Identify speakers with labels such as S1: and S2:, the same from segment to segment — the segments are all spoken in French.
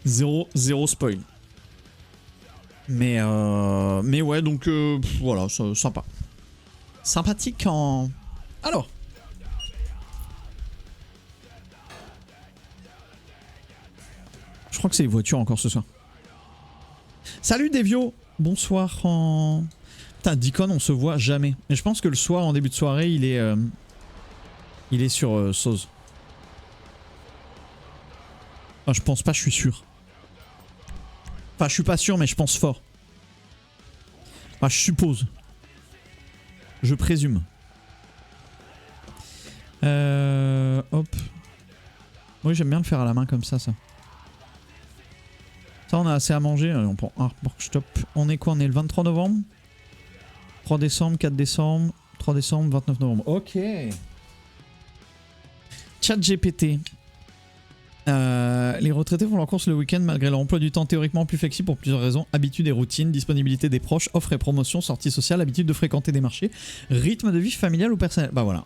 S1: Zéro spoil. Mais ouais, donc voilà, sympa. Sympathique en... Alors. Je crois que c'est les voitures encore ce soir. Salut Devio. Bonsoir en... Putain, Deacon, on se voit jamais. Mais je pense que le soir, en début de soirée, il est sur Soz. Enfin, je pense pas, je suis sûr. Enfin, je suis pas sûr, mais je pense fort. Enfin, je suppose. Je présume. Hop. Oui, j'aime bien le faire à la main comme ça. Ça, on a assez à manger. Allez, on prend un pork stop. On est quoi? On est le 23 novembre 3 décembre, 4 décembre, 3 décembre, 29 novembre. Ok. Chat GPT. Les retraités font leur course le week-end malgré leur emploi du temps théoriquement plus flexible pour plusieurs raisons. Habitudes et routines, disponibilité des proches, offres et promotions, sorties sociales, habitude de fréquenter des marchés, rythme de vie familial ou personnel. Bah voilà.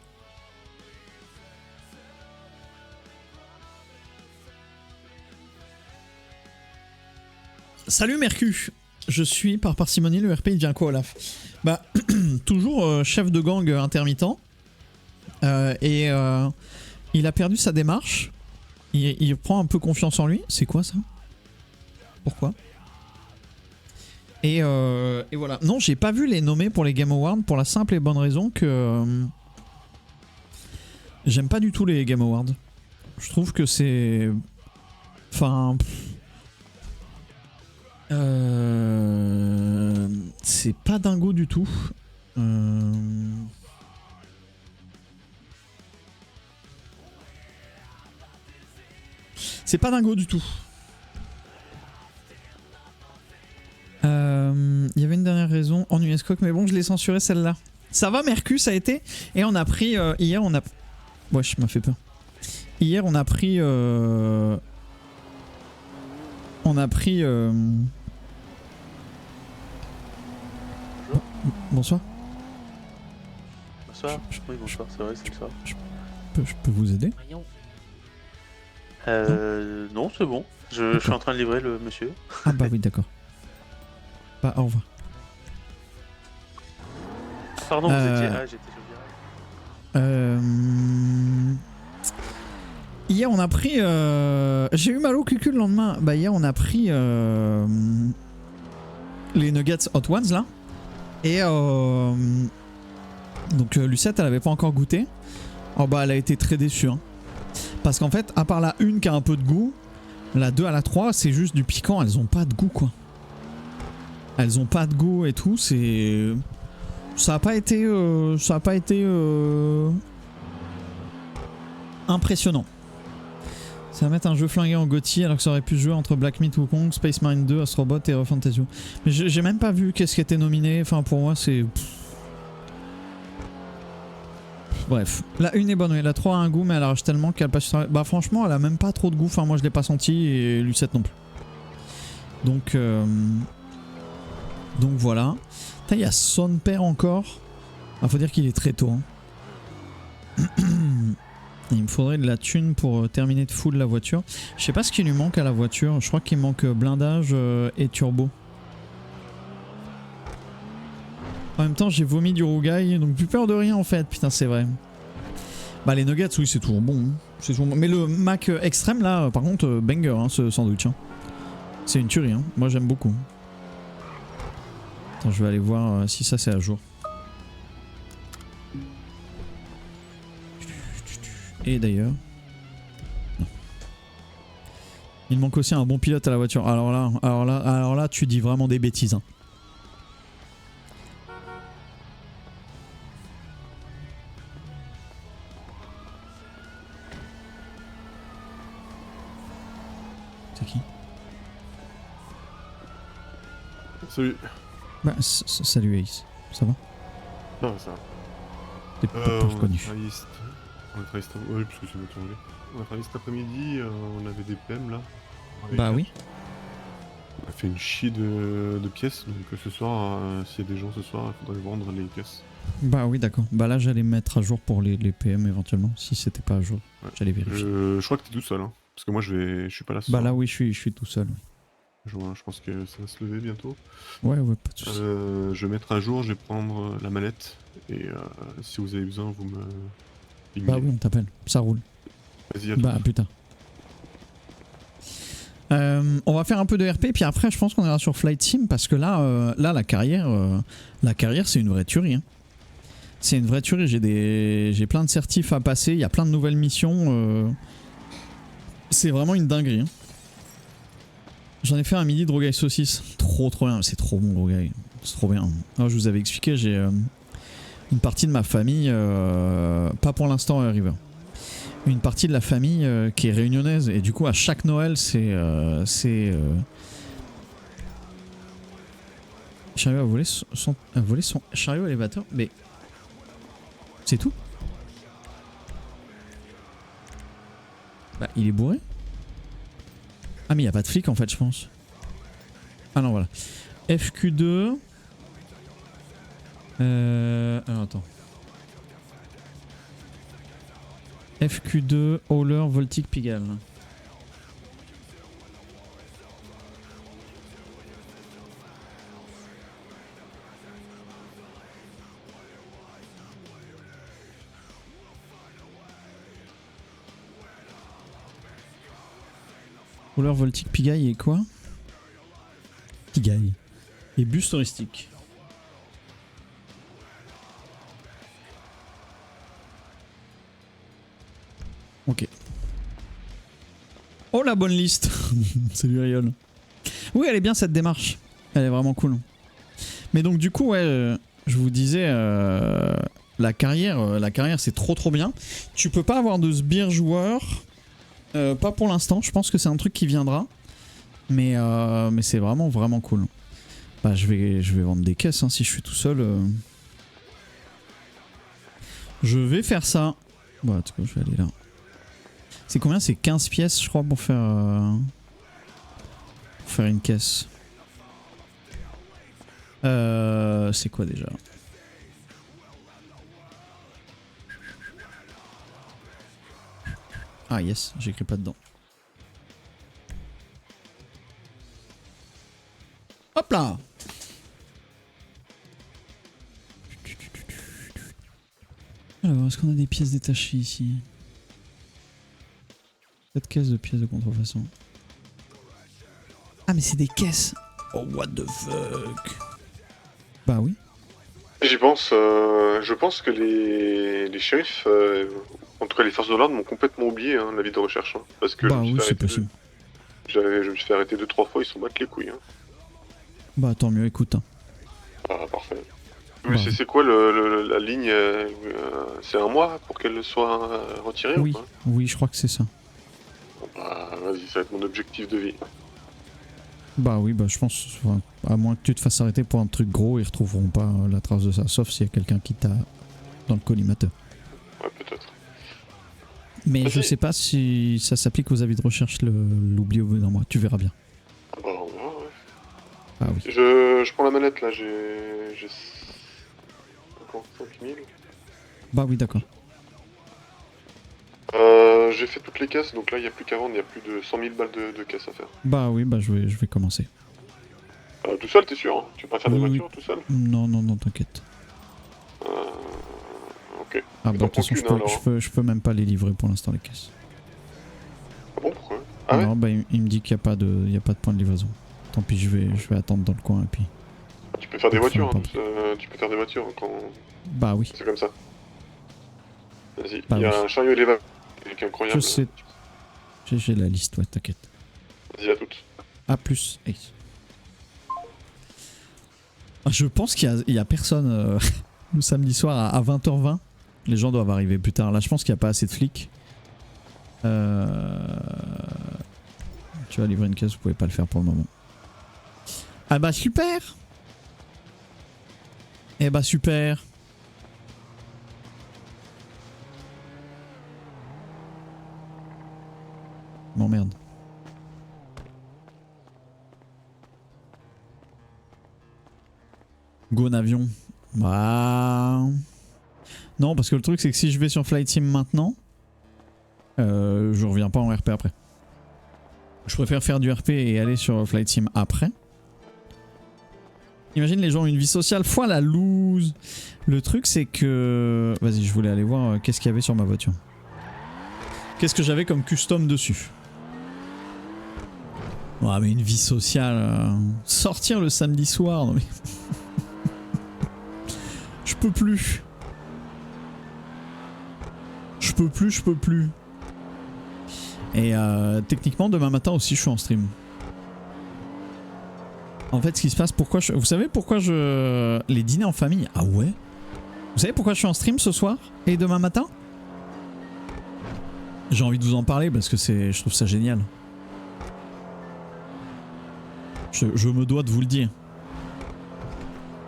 S1: Salut Mercu. Je suis par parcimonie, le RP il devient quoi Olaf? Bah toujours chef de gang intermittent. Et il a perdu sa démarche. Il prend un peu confiance en lui. C'est quoi ça? Pourquoi? Et voilà. Non, j'ai pas vu les nommés pour les Game Awards pour la simple et bonne raison que j'aime pas du tout les Game Awards. Je trouve que c'est... Enfin... C'est pas dingo du tout. C'est pas dingo du tout. Il y avait une dernière raison en USCOC, mais bon, je l'ai censuré celle-là. Ça va, Mercus, ça a été. Et on a pris... hier, on a... Wesh, m'a fait peur. Hier, on a pris... Bonsoir.
S2: Bonsoir. Oui, bonsoir, c'est vrai, c'est le soir.
S1: Je peux vous aider?
S2: Non, c'est bon. Je suis en train de livrer le monsieur.
S1: Ah bah oui, d'accord. Bah, au revoir.
S2: Pardon, vous étiez... Ah, j'étais sur le direct.
S1: Hier, on a pris... J'ai eu mal au cul le lendemain. Bah, hier, on a pris... les Nuggets Hot Ones, là. Et... Donc, Lucette, elle avait pas encore goûté. Oh bah, elle a été très déçue, hein. Parce qu'en fait, à part la 1 qui a un peu de goût, la 2 à la 3, c'est juste du piquant. Elles ont pas de goût, quoi. Elles ont pas de goût et tout. C'est... Ça a pas été... impressionnant. Ça va mettre un jeu flingué en GOTY alors que ça aurait pu se jouer entre Black Myth Wukong, Space Marine 2, Astrobot et Fantasio. Mais j'ai même pas vu qu'est-ce qui était nominé. Enfin, pour moi, c'est... Bref, la 1 est bonne, oui. La 3 a un goût, mais elle arrache tellement qu'elle passe... Bah franchement, elle a même pas trop de goût. Enfin, moi, je l'ai pas senti et Lucette non plus. Donc voilà. Il y a son père encore. Ah, faut dire qu'il est très tôt. Hein. Il me faudrait de la thune pour terminer de full la voiture. Je sais pas ce qui lui manque à la voiture. Je crois qu'il manque blindage et turbo. En même temps, j'ai vomi du rougail, donc plus peur de rien en fait. Putain, c'est vrai. Bah, les nuggets, oui, c'est toujours bon. Hein. C'est toujours bon. Mais le Mac extrême, là, par contre, banger, hein, ce sandwich. Hein. C'est une tuerie. Hein. Moi, j'aime beaucoup. Attends, je vais aller voir si ça, c'est à jour. Et d'ailleurs... Non. Il manque aussi un bon pilote à la voiture. Alors là, tu dis vraiment des bêtises. Hein. C'est qui?
S3: Salut.
S1: Bah, salut Ace. Ça va?
S3: Non, ça va.
S1: T'es pas reconnu.
S3: On a travaillé cet... Oui, parce que c'est notre anglais. On a travaillé cet après-midi, on avait des PM là.
S1: Bah oui.
S3: On a fait une chie de pièces, donc ce soir, s'il y a des gens ce soir, il faudrait vendre les pièces.
S1: Bah oui, d'accord. Bah là, j'allais mettre à jour pour les PM éventuellement, si c'était pas à jour. Ouais. J'allais vérifier.
S3: Je crois que t'es tout seul, hein. Parce que moi je suis pas là ce
S1: Bah
S3: soir.
S1: là oui, je suis tout seul.
S3: Je pense que ça va se lever bientôt.
S1: Ouais, pas de soucis.
S3: Je vais mettre à jour, je vais prendre la mallette. Et si vous avez besoin, vous me...
S1: Bah oui, on t'appelle, ça roule.
S3: Vas-y, à
S1: Bah
S3: tout.
S1: putain. On va faire un peu de RP, puis après je pense qu'on ira sur Flight Sim, parce que là, la carrière c'est une vraie tuerie. Hein. C'est une vraie tuerie, j'ai plein de certifs à passer, il y a plein de nouvelles missions. C'est vraiment une dinguerie. Hein. J'en ai fait un midi de Rogai saucisse. Trop bien, c'est trop bon Rogai. C'est trop bien. Alors, je vous avais expliqué, j'ai une partie de ma famille, pas pour l'instant River. Une partie de la famille qui est réunionnaise et du coup à chaque Noël Chariot a volé son chariot élévateur, mais c'est tout. Bah il est bourré. Ah mais il n'y a pas de flic en fait je pense. Ah non voilà. FQ2. Alors attends. FQ2, Hauler, Voltic, Pigalle. Hauler, Voltic, Pigaille et quoi? Pigaille. Et bus touristique. Ok. Oh la bonne liste. Salut Riol. Oui elle est bien cette démarche. Elle est vraiment cool. Mais donc du coup ouais, je vous disais la carrière c'est trop bien. Tu peux pas avoir de sbire joueur. Pas pour l'instant. Je pense que c'est un truc qui viendra. Mais c'est vraiment cool. Bah je vais vendre des caisses hein, si je suis tout seul. Je vais faire ça. Bon en tout cas je vais aller là. C'est combien? C'est 15 pièces je crois pour faire une caisse. C'est quoi déjà? Ah yes, j'écris pas dedans. Hop là! Alors, est-ce qu'on a des pièces détachées ici? Cette caisse de pièces de contrefaçon. Ah mais c'est des caisses. Oh what the fuck. Bah oui.
S3: J'y pense, je pense que les shérifs, en tout cas les forces de l'ordre, m'ont complètement oublié hein, la vie de recherche. Hein, parce que
S1: bah oui c'est possible.
S3: Je me suis fait arrêter 2-3 fois, ils s'en battent les couilles. Hein.
S1: Bah tant mieux, écoute. Hein.
S3: Ah parfait.
S1: Bah.
S3: C'est quoi la ligne c'est un mois pour qu'elle soit retirée
S1: oui.
S3: ou pas?
S1: Oui je crois que c'est ça.
S3: Bon, bah vas-y, ça va être mon objectif de vie.
S1: Bah oui, bah je pense, enfin, à moins que tu te fasses arrêter pour un truc gros, ils retrouveront pas la trace de ça, sauf s'il y a quelqu'un qui t'a dans le collimateur.
S3: Ouais, peut-être.
S1: Mais je sais pas si ça s'applique aux avis de recherche, l'oubli au bout d'un mois, tu verras bien.
S3: Bah ouais.
S1: Ah oui.
S3: Je prends la manette là, j'ai 5000.
S1: Bah oui, d'accord.
S3: J'ai fait toutes les caisses, donc là il n'y a plus qu'à vendre, il y a plus de 100 000 balles de caisses à faire.
S1: Bah oui, bah je vais commencer.
S3: Tout seul, t'es sûr hein? Tu peux pas faire des
S1: Oui,
S3: voitures tout seul?
S1: Non, t'inquiète.
S3: Ok.
S1: Ah bah de toute façon, je peux même pas les livrer pour l'instant, les caisses.
S3: Ah bon, pourquoi? Ah
S1: non,
S3: ouais?
S1: bah il me dit qu'il n'y a pas de point de livraison. Tant pis, je vais attendre dans le coin et puis...
S3: Tu peux faire des voitures, hein, tu peux faire des voitures quand...
S1: Bah oui.
S3: C'est comme ça. Vas-y,
S1: bah
S3: il y a
S1: oui.
S3: un chariot élévateur qui est incroyable.
S1: Je sais. J'ai la liste, ouais, t'inquiète.
S3: Vas-y, à toutes.
S1: A plus. Hey. Je pense qu'il y a personne le samedi soir à 20h20. Les gens doivent arriver plus tard. Là, je pense qu'il n'y a pas assez de flics. Tu vas livrer une caisse, vous pouvez pas le faire pour le moment. Ah bah super. Eh bah super. Bon merde. Go Navion. Bah... Non, parce que le truc c'est que si je vais sur Flight Sim maintenant, je reviens pas en RP après. Je préfère faire du RP et aller sur Flight Sim après. Imagine les gens ont une vie sociale, fois la loose. Le truc c'est que... Vas-y, je voulais aller voir qu'est-ce qu'il y avait sur ma voiture. Qu'est-ce que j'avais comme custom dessus. Ouais mais une vie sociale... Sortir le samedi soir, non mais... Je peux plus. Je peux plus. Et techniquement demain matin aussi je suis en stream. En fait ce qui se passe, vous savez pourquoi je... Les dîners en famille, ah ouais? Vous savez pourquoi je suis en stream ce soir et demain matin? J'ai envie de vous en parler parce que je trouve ça génial. Je me dois de vous le dire.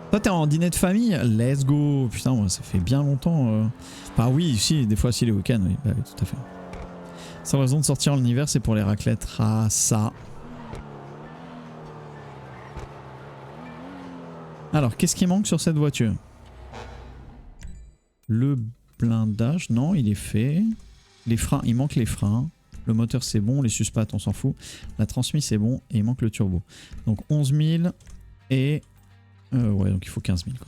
S1: Toi t'es en dîner de famille? Let's go. Putain moi ça fait bien longtemps. Enfin oui, si, des fois si les week-ends, oui. Bah oui, tout à fait. Sans raison de sortir en hiver, c'est pour les raclettes. Ah ça. Alors qu'est-ce qui manque sur cette voiture? Le blindage, non il est fait. Les freins, il manque les freins. Le moteur c'est bon, les suspattes on s'en fout. La transmission c'est bon et il manque le turbo. Donc 11 000 et... ouais donc il faut 15 000 quoi.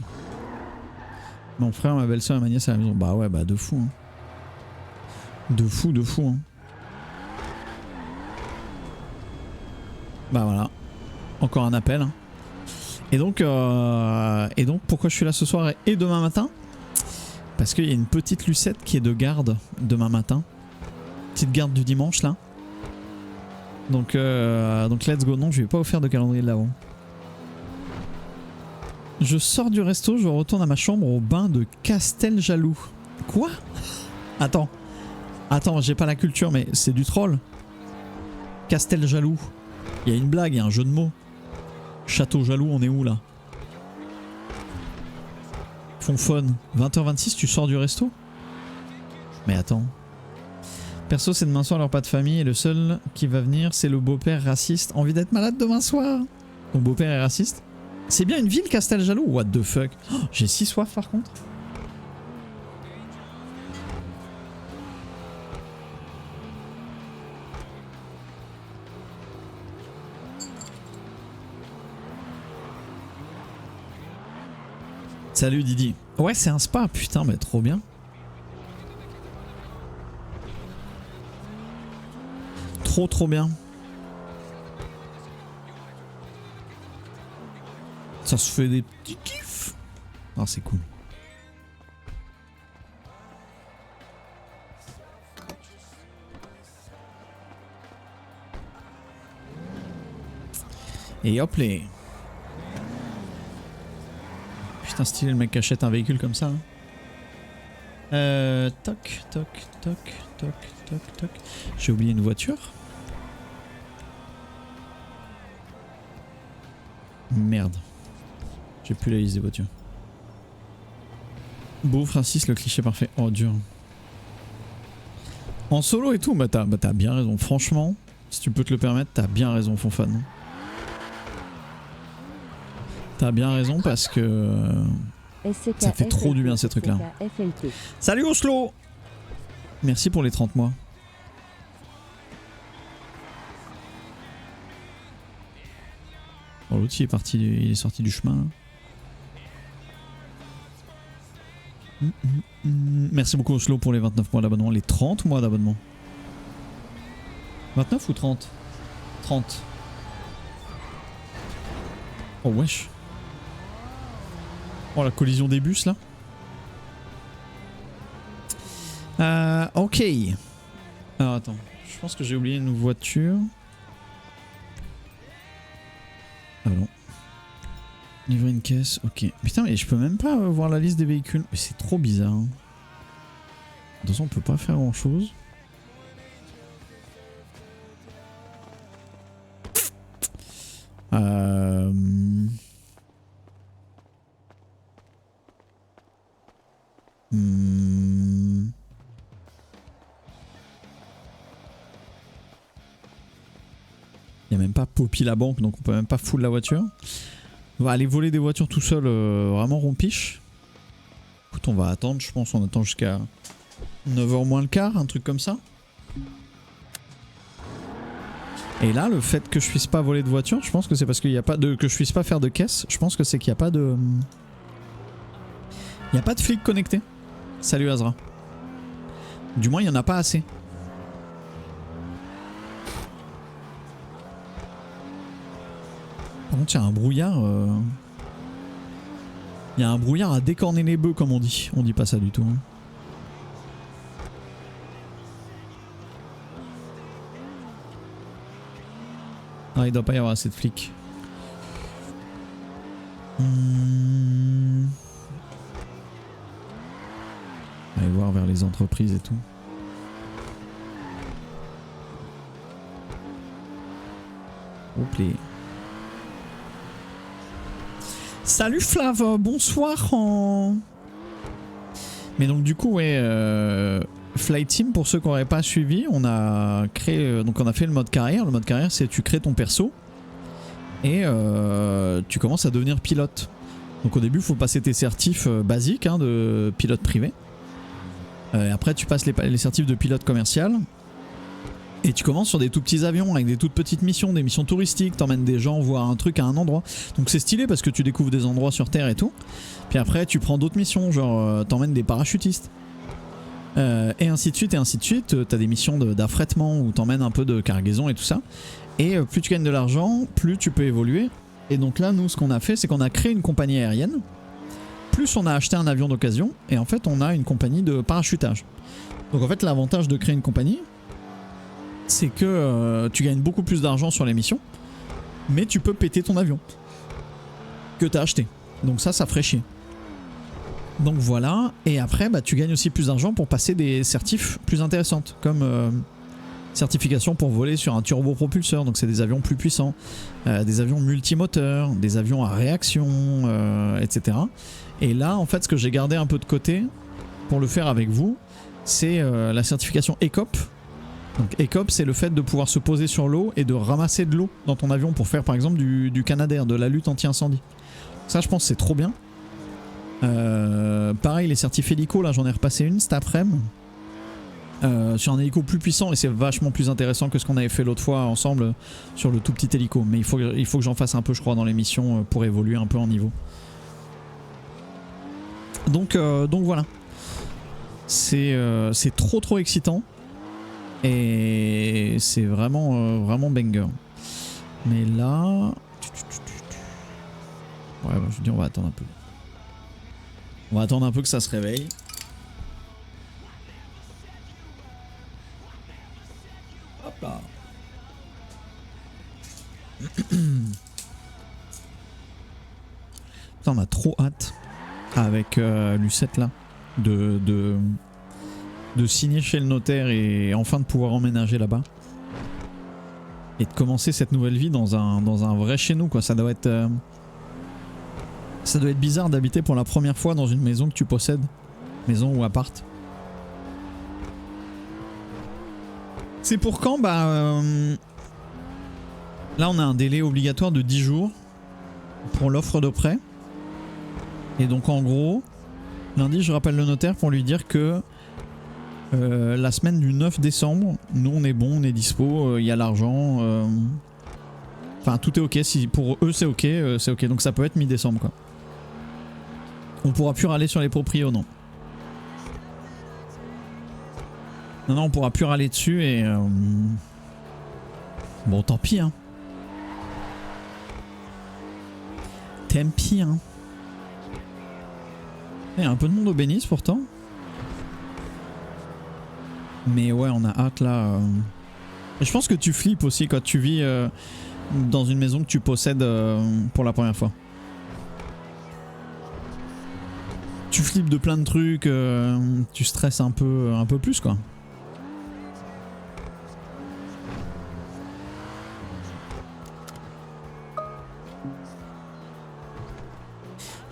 S1: Mon frère, ma belle-sœur et ma nièce à la maison. Bah ouais bah de fou hein. De fou hein. Bah voilà. Encore un appel hein. Et donc pourquoi je suis là ce soir et demain matin? Parce qu'il y a une petite Lucette qui est de garde demain matin. Petite garde du dimanche là. Donc let's go. Non, je vais pas offrir de calendrier de l'avant. Je sors du resto, je retourne à ma chambre au bain de Casteljaloux. Quoi? Attends, j'ai pas la culture mais c'est du troll. Casteljaloux. Il y a une blague, il y a un jeu de mots. Château jaloux, on est où là? Fonfonne, 20h26, tu sors du resto? Mais attends. Perso, c'est demain soir leur pas de famille et le seul qui va venir, c'est le beau-père raciste. Envie d'être malade demain soir? Ton beau-père est raciste? C'est bien une ville, Casteljaloux? What the fuck? Oh, j'ai si soif par contre. Salut Didi. Ouais c'est un spa, putain mais trop bien. Trop bien. Ça se fait des petits kiffs. Ah c'est cool. Et hop les... Putain stylé le mec qui achète un véhicule comme ça. Hein. Toc. J'ai oublié une voiture. Merde. J'ai plus la liste des voitures. Beau Francis, le cliché parfait. Oh dur. En solo et tout, bah t'as bien raison. Franchement, si tu peux te le permettre, t'as bien raison Fonfan. T'as bien raison parce que ça fait trop du bien ces trucs là. Salut Oslo. Merci pour les 30 mois. Oh, l'autre il est parti, il est sorti du chemin. Merci beaucoup Oslo pour les 29 mois d'abonnement, les 30 mois d'abonnement. 29 ou 30? 30. Oh wesh. Oh la collision des bus là. Ok. Alors attends, je pense que j'ai oublié une voiture. Ah non. Livrer une caisse, ok. Putain mais je peux même pas voir la liste des véhicules. Mais c'est trop bizarre. Hein. De toute façon on peut pas faire grand chose. Il n'y a même pas Poppy la banque, donc on peut même pas full la voiture. On va aller voler des voitures tout seul, vraiment rompiche. Écoute, on va attendre, je pense, on attend jusqu'à 9h moins le quart, un truc comme ça. Et là, le fait que je puisse pas voler de voiture, je pense que c'est parce qu'il n'y a pas de... que je puisse pas faire de caisse, je pense que c'est qu'il n'y a pas de... Il n'y a pas de flic connecté. Salut Azra. Du moins, il n'y en a pas assez. Par contre, il y a un brouillard... Il y a un brouillard à décorner les bœufs, comme on dit. On dit pas ça du tout. Hein. Ah, il doit pas y avoir assez de flics. Allez voir vers les entreprises et tout. Hop là. Salut Flav, bonsoir en... Mais donc du coup ouais, Flight Team, pour ceux qui n'auraient pas suivi, on a créé, donc on a fait le mode carrière. Le mode carrière c'est tu crées ton perso et tu commences à devenir pilote. Donc au début il faut passer tes certifs basiques hein, de pilote privé. Après tu passes les certifs de pilote commercial. Et tu commences sur des tout petits avions avec des toutes petites missions, des missions touristiques, t'emmènes des gens voir un truc à un endroit. Donc c'est stylé parce que tu découvres des endroits sur Terre et tout. Puis après tu prends d'autres missions, genre t'emmènes des parachutistes. Et ainsi de suite et ainsi de suite. T'as des missions d'affrètement où t'emmènes un peu de cargaison et tout ça. Et plus tu gagnes de l'argent, plus tu peux évoluer. Et donc là nous ce qu'on a fait c'est qu'on a créé une compagnie aérienne. Plus on a acheté un avion d'occasion. Et en fait on a une compagnie de parachutage. Donc en fait l'avantage de créer une compagnie, c'est que tu gagnes beaucoup plus d'argent sur les missions, mais tu peux péter ton avion que t'as acheté. Donc ça ferait chier. Donc voilà, et après bah, tu gagnes aussi plus d'argent pour passer des certifs plus intéressantes, comme certification pour voler sur un turbopropulseur, donc c'est des avions plus puissants, des avions multimoteurs, des avions à réaction, etc. Et là en fait ce que j'ai gardé un peu de côté pour le faire avec vous, c'est la certification ECOP. Donc ECOP c'est le fait de pouvoir se poser sur l'eau et de ramasser de l'eau dans ton avion pour faire par exemple du Canadair, de la lutte anti-incendie. Ça je pense c'est trop bien. Pareil les certifs hélico, là j'en ai repassé une cet après-midi. Sur un hélico plus puissant et c'est vachement plus intéressant que ce qu'on avait fait l'autre fois ensemble sur le tout petit hélico. Mais il faut que j'en fasse un peu je crois dans l'émission pour évoluer un peu en niveau. Donc voilà. C'est trop excitant. Et c'est vraiment banger. Mais là... Ouais, bah, je dis on va attendre un peu. On va attendre un peu que ça se réveille. Hop là. Putain, on a trop hâte avec Lucette là de signer chez le notaire et enfin de pouvoir emménager là-bas. Et de commencer cette nouvelle vie dans un vrai chez nous quoi. Ça doit être bizarre d'habiter pour la première fois dans une maison que tu possèdes. Maison ou appart. C'est pour quand? Bah là on a un délai obligatoire de 10 jours pour l'offre de prêt. Et donc en gros, lundi je rappelle le notaire pour lui dire que la semaine du 9 décembre, nous on est bon, on est dispo, il y a l'argent. Enfin tout est ok, si pour eux c'est ok, donc ça peut être mi-décembre quoi. On pourra plus râler sur les proprios, non. Non, on pourra plus râler dessus et... Bon tant pis hein. Tant pis hein. Il y a un peu de monde au Bénis pourtant. Mais ouais on a hâte là. Je pense que tu flippes aussi quand tu vis dans une maison que tu possèdes pour la première fois. Tu flippes de plein de trucs, tu stresses un peu plus quoi.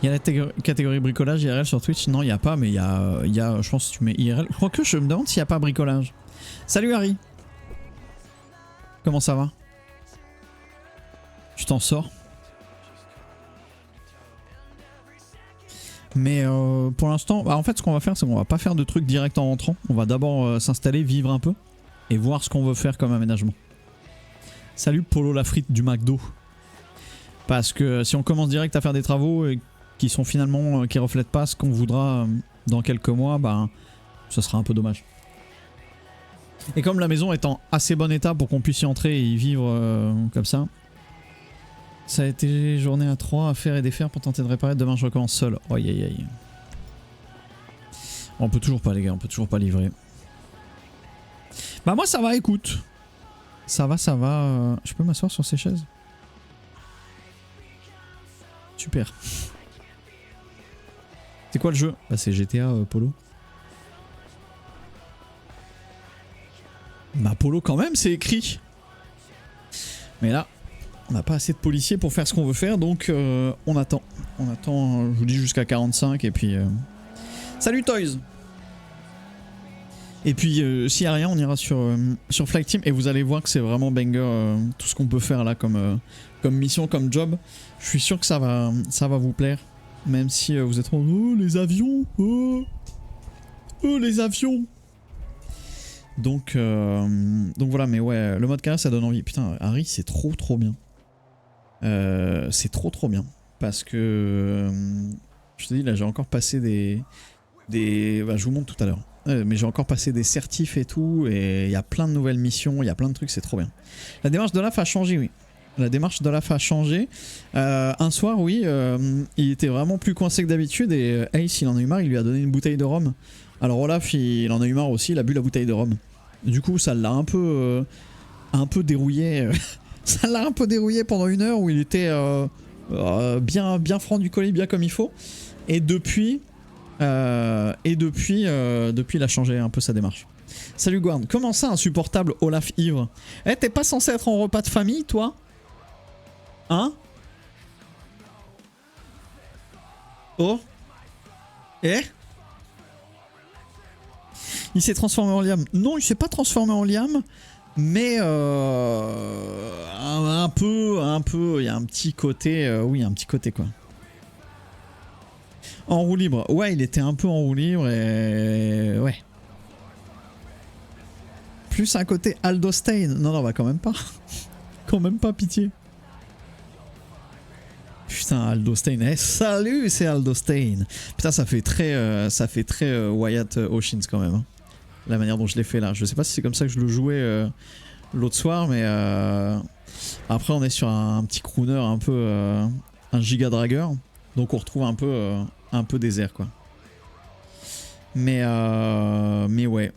S1: Il y a la catégorie bricolage IRL sur Twitch. Non, il n'y a pas, mais il y a, je pense que tu mets IRL. Je crois que je me demande s'il n'y a pas bricolage. Salut Harry. Comment ça va? Tu t'en sors? Mais pour l'instant, bah en fait ce qu'on va faire c'est qu'on va pas faire de trucs direct en rentrant. On va d'abord s'installer, vivre un peu et voir ce qu'on veut faire comme aménagement. Salut Polo la frite du McDo. Parce que si on commence direct à faire des travaux qui sont finalement qui reflètent pas ce qu'on voudra dans quelques mois, bah ça sera un peu dommage. Et comme la maison est en assez bon état pour qu'on puisse y entrer et y vivre comme ça, ça a été journée à 3 à faire et défaire pour tenter de réparer. Demain je recommence seul. Aïe aïe aïe. On peut toujours pas les gars, on peut toujours pas livrer. Bah moi ça va, écoute. Ça va, ça va. Je peux m'asseoir sur ces chaises? Super. C'est quoi le jeu? Bah c'est GTA Polo. Bah Polo quand même c'est écrit. Mais là, on n'a pas assez de policiers pour faire ce qu'on veut faire, donc on attend. On attend, je vous dis, jusqu'à 45 et puis... Salut Toys! Et puis s'il n'y a rien, on ira sur Flight Team et vous allez voir que c'est vraiment banger tout ce qu'on peut faire là comme mission, comme job. Je suis sûr que ça va vous plaire. Même si vous êtes en oh les avions, oh les avions. Donc voilà, mais ouais, le mode carrière ça donne envie. Putain, Harry c'est trop bien. C'est trop bien. Parce que je te dis là j'ai encore passé des bah, je vous montre tout à l'heure. Mais j'ai encore passé des certifs et tout, et il y a plein de nouvelles missions, il y a plein de trucs, c'est trop bien. La démarche d'Olaf a changé, oui. La démarche d'Olaf a changé. Un soir, oui, il était vraiment plus coincé que d'habitude, et Ace, il en a eu marre, il lui a donné une bouteille de rhum. Alors Olaf, il en a eu marre aussi, il a bu la bouteille de rhum. Du coup, ça l'a un peu dérouillé. Ça l'a un peu dérouillé pendant 1 heure où il était bien franc du collier, bien comme il faut. Et depuis... depuis il a changé un peu sa démarche. Salut Guard, comment ça insupportable Olaf ivre? Eh, t'es pas censé être en repas de famille toi? Hein? Oh? Eh? Il s'est transformé en liam. Non, il s'est pas transformé en liam, mais un peu, il y a un petit côté, oui, un petit côté quoi. En roue libre, ouais, il était un peu en roue libre et ouais. Plus un côté Aldo Stein. Non, bah quand même pas. Quand même pas, pitié. Putain, Aldo Stein. Eh, salut, c'est Aldo Stein. Putain, ça fait très Wyatt Oceans quand même. Hein. La manière dont je l'ai fait là. Je sais pas si c'est comme ça que je le jouais l'autre soir, mais après on est sur un petit crooner un peu un giga dragueur. Donc on retrouve un peu désert quoi. Mais ouais.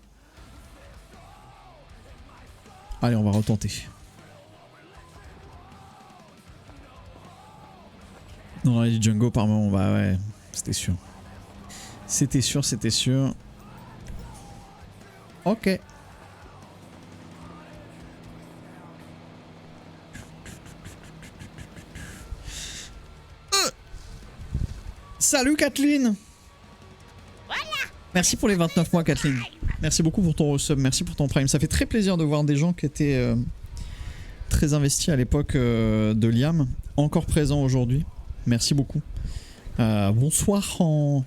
S1: Allez, on va retenter. Non, les Django par moment, bah ouais, c'était sûr. C'était sûr. Ok. Salut Kathleen.
S4: Voilà.
S1: Merci pour les 29 mois Kathleen. Merci beaucoup pour ton resub, merci pour ton prime. Ça fait très plaisir de voir des gens qui étaient très investis à l'époque de Liam, encore présents aujourd'hui. Merci beaucoup. Bonsoir en...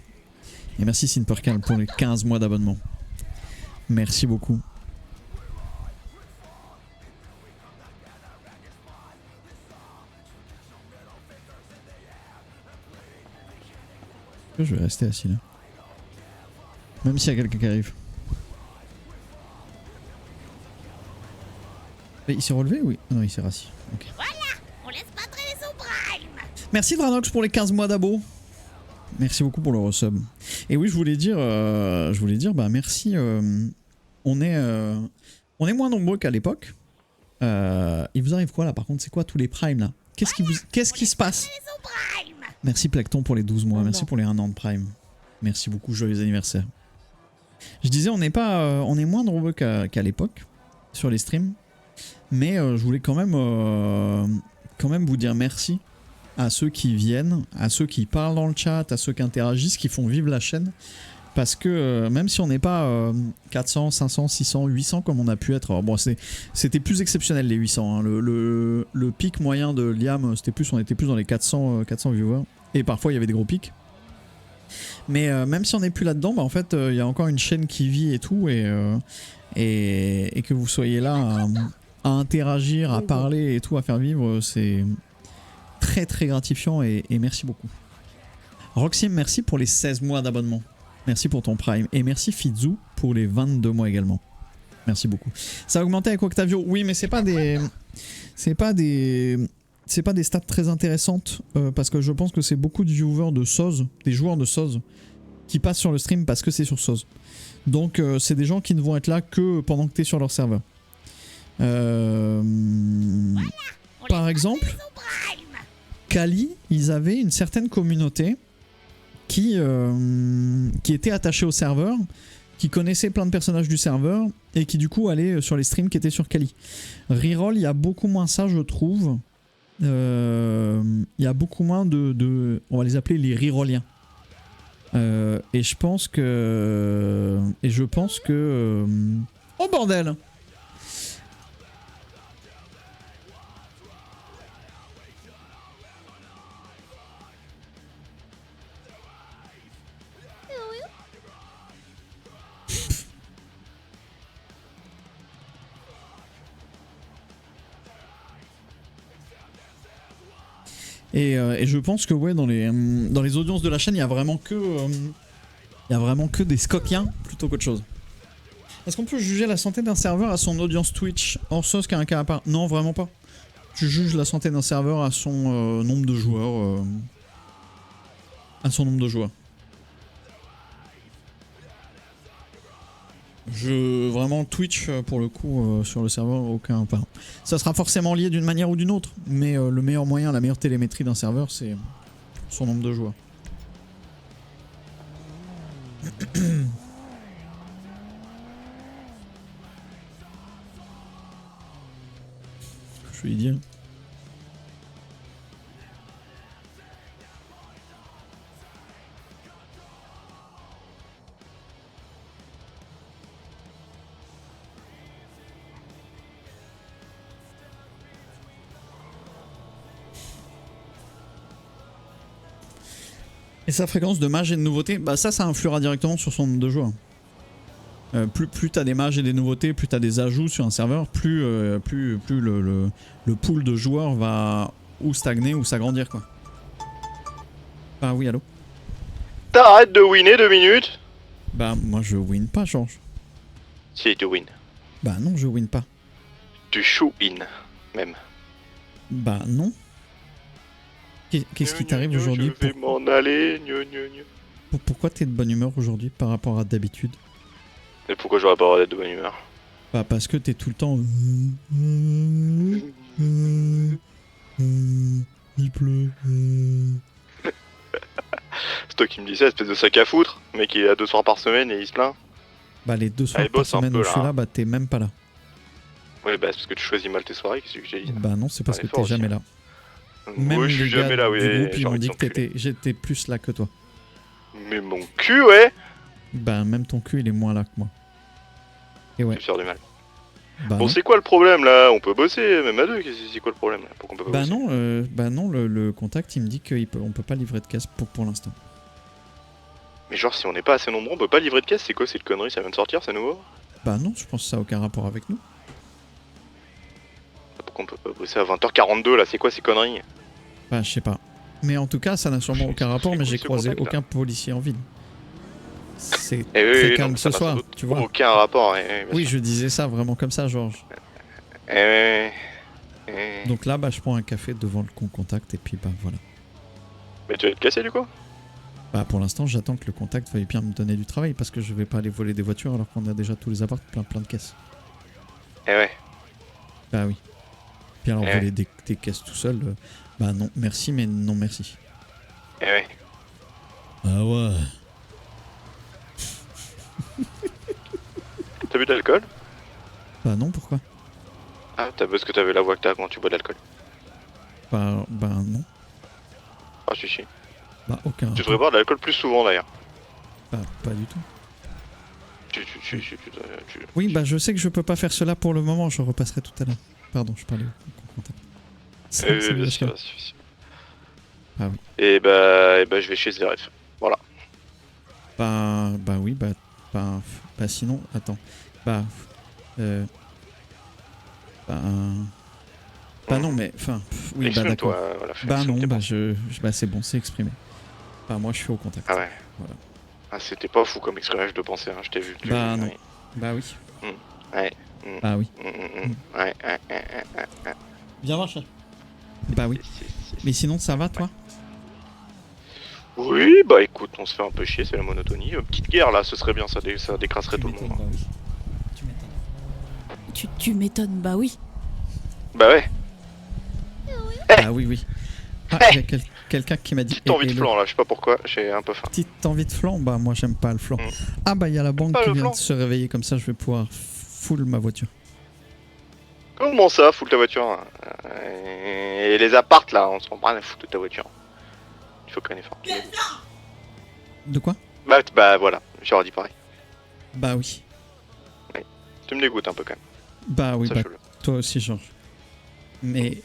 S1: Et merci Sinpercal pour les 15 mois d'abonnement. Merci beaucoup. Je vais rester assis là. Même s'il y a quelqu'un qui arrive. Et il s'est relevé? Oui. Non, il s'est rassis. Okay.
S4: Voilà, on laisse pas traîner son prime.
S1: Merci Dranox pour les 15 mois d'abo. Merci beaucoup pour le resub. Et oui, je voulais dire, bah merci. On est moins nombreux qu'à l'époque. Il vous arrive quoi là par contre? C'est quoi tous les primes là? Qu'est-ce qui se passe? Merci Placton pour les 12 mois. Merci pour les 1 an de prime. Merci beaucoup, joyeux anniversaire. Je disais, on est moins nombreux qu'à l'époque sur les streams. Mais je voulais quand même vous dire merci à ceux qui viennent, à ceux qui parlent dans le chat, à ceux qui interagissent, qui font vivre la chaîne. Parce que même si on n'est pas 400, 500, 600, 800 comme on a pu être, alors bon c'était plus exceptionnel les 800. Hein. Le pic moyen de Liam, on était plus dans les 400 viewers. Et parfois il y avait des gros pics. Mais même si on n'est plus là-dedans, bah, en fait il y a encore une chaîne qui vit et tout. Et que vous soyez là à interagir, à parler et tout, à faire vivre, c'est très très gratifiant et merci beaucoup. Roxy, merci pour les 16 mois d'abonnement. Merci pour ton Prime. Et merci Fizzu pour les 22 mois également. Merci beaucoup. Ça a augmenté avec Octavio. Oui, mais c'est pas des... C'est pas des stats très intéressantes parce que je pense que c'est beaucoup de viewers de SOZ, des joueurs de SOZ qui passent sur le stream parce que c'est sur SOZ. Donc c'est des gens qui ne vont être là que pendant que tu es sur leur serveur. Par exemple, Kali, ils avaient une certaine communauté qui était attachée au serveur, qui connaissait plein de personnages du serveur et qui du coup allait sur les streams qui étaient sur Kali. Reroll, il y a beaucoup moins ça, je trouve. Il y a beaucoup moins de on va les appeler les rerolliens. Et je pense que oh bordel. Et je pense que ouais, dans les audiences de la chaîne, il y a vraiment que des scoquiens plutôt qu'autre chose. Est-ce qu'on peut juger la santé d'un serveur à son audience Twitch hors sauce qu'à un cas à part? Non, vraiment pas. Tu juges la santé d'un serveur à son nombre de joueurs. Vraiment Twitch pour le coup sur le serveur aucun. Enfin, ça sera forcément lié d'une manière ou d'une autre, mais le meilleur moyen, la meilleure télémétrie d'un serveur, c'est son nombre de joueurs. Je vais lui dire. Et sa fréquence de mages et de nouveautés, bah ça influera directement sur son nombre de joueurs. Plus t'as des mages et des nouveautés, plus t'as des ajouts sur un serveur, plus le pool de joueurs va ou stagner ou s'agrandir quoi. Ah oui, allô?
S2: T'arrêtes de winner 2 minutes?
S1: Bah moi je win pas, Georges.
S2: Si, tu win.
S1: Bah non, je win pas.
S2: Tu show in, même.
S1: Bah non. Qu'est-ce qui t'arrive aujourd'hui?
S2: Je vais m'en aller,
S1: Pourquoi t'es de bonne humeur aujourd'hui par rapport à d'habitude?
S2: Et pourquoi j'aurais pas le droit d'être de bonne humeur?
S1: Bah parce que t'es tout le temps... Il pleut...
S2: C'est toi qui me dis ça, espèce de sac à foutre. Le mec il est là 2 soirs par semaine et il se plaint.
S1: Bah les 2 soirs
S2: Allez,
S1: par
S2: bosse un
S1: semaine
S2: peu,
S1: où je suis
S2: là.
S1: là, bah t'es même pas là.
S2: Ouais bah c'est parce que tu choisis mal tes soirées, qu'est-ce que j'ai dit?
S1: Bah non, c'est parce que
S2: Allez, fort
S1: t'es jamais
S2: aussi.
S1: là. Même
S2: Moi je suis
S1: les gars
S2: jamais là, oui.
S1: du groupe, ils
S2: j'ai
S1: m'ont
S2: envie
S1: dit
S2: de
S1: que
S2: t'enculer.
S1: j'étais plus là que toi.
S2: Mais mon cul, ouais.
S1: Bah même ton cul, il est moins là que moi. Et ouais.
S2: Tu me sors du mal.
S1: Bah
S2: Bon
S1: non.
S2: c'est quoi le problème là? On peut bosser, même à deux, c'est quoi le problème là? Pourquoi on peut pas
S1: Bah
S2: bosser?
S1: non, le contact, il me dit qu'on peut pas livrer de caisse pour l'instant.
S2: Mais genre si on n'est pas assez nombreux, on peut pas livrer de caisse, c'est quoi cette connerie? Ça vient de sortir, c'est nouveau?
S1: Bah non, je pense que ça a aucun rapport avec nous.
S2: Pourquoi on peut pas bosser à 20h42 là? C'est quoi ces conneries?
S1: Bah je sais pas. Mais en tout cas, ça n'a sûrement aucun rapport, mais
S2: cool,
S1: j'ai
S2: ce
S1: croisé
S2: contact, là.
S1: aucun policier en ville. C'est
S2: Eh oui,
S1: très
S2: oui,
S1: calme
S2: donc
S1: ce
S2: ça n'a
S1: soir,
S2: sans doute
S1: tu vois.
S2: Aucun rapport, bien
S1: Oui,
S2: sûr.
S1: je disais ça vraiment comme ça, Georges. Donc là, bah je prends un café devant le contact et puis bah voilà.
S2: Mais tu vas te casser du coup?
S1: Bah pour l'instant, j'attends que le contact veuille bien me donner du travail parce que je vais pas aller voler des voitures alors qu'on a déjà tous les apparts plein de caisses.
S2: Eh ouais.
S1: Bah oui. Puis alors
S2: Eh
S1: voler des caisses tout seul, bah non, merci mais non merci.
S2: Eh ouais.
S1: Ah ouais.
S2: T'as bu de l'alcool?
S1: Bah non, pourquoi?
S2: Ah, parce que t'avais la voix que t'as quand tu bois de l'alcool.
S1: Bah non.
S2: Ah, si.
S1: Bah aucun.
S2: Tu devrais boire de l'alcool plus souvent d'ailleurs.
S1: Bah pas du tout. Oui, bah je sais que je peux pas faire cela pour le moment, je repasserai tout à l'heure. Pardon, je parlais au contact. C'est
S2: bien
S1: bien
S2: sûr.
S1: Ah oui.
S2: Et bah je vais chez Zverev. Voilà.
S1: Bah oui, bah sinon, attends. Bah Bah non, mais enfin, oui, bah d'accord.
S3: Exprime-toi, voilà.
S1: Bah non,
S3: exprime-toi.
S1: bah c'est bon, c'est exprimé. Bah moi je suis au contact.
S3: Ah ouais.
S1: Voilà.
S3: Ah, c'était pas fou comme exprimage de pensée, hein. Je t'ai vu.
S1: Bah non.
S3: Ouais.
S1: Bah oui.
S3: Ouais.
S1: Bah oui.
S3: Ouais.
S1: Viens voir, chat. Bah oui. Mais sinon, ça va, toi?
S3: Oui, bah écoute, on se fait un peu chier, c'est la monotonie. Petite guerre là, ce serait bien, ça décrasserait tout le monde.
S1: Bah oui. Tu m'étonnes.
S5: Tu m'étonnes, bah oui.
S3: Bah ouais,
S1: Bah oui, oui. Ah, il y a quelqu'un qui m'a dit.
S3: petite envie de
S1: hello.
S3: flan là, je sais pas pourquoi, j'ai un peu faim.
S1: Petite envie de flan? Bah moi j'aime pas le flan. Ah bah il y a la banque
S3: Pas
S1: qui
S3: le
S1: vient
S3: flan.
S1: de se réveiller, comme ça je vais pouvoir full ma voiture.
S3: Comment ça, fout ta voiture Et les appartes là, on se rend pas à foutre de ta voiture. Il faut qu'on ait fort.
S1: De quoi?
S3: Bah voilà, j'aurais dit pareil.
S1: Bah oui.
S3: Tu me dégoûtes un peu quand même.
S1: Bah oui, bah
S3: Sache-le.
S1: toi aussi Georges. Mais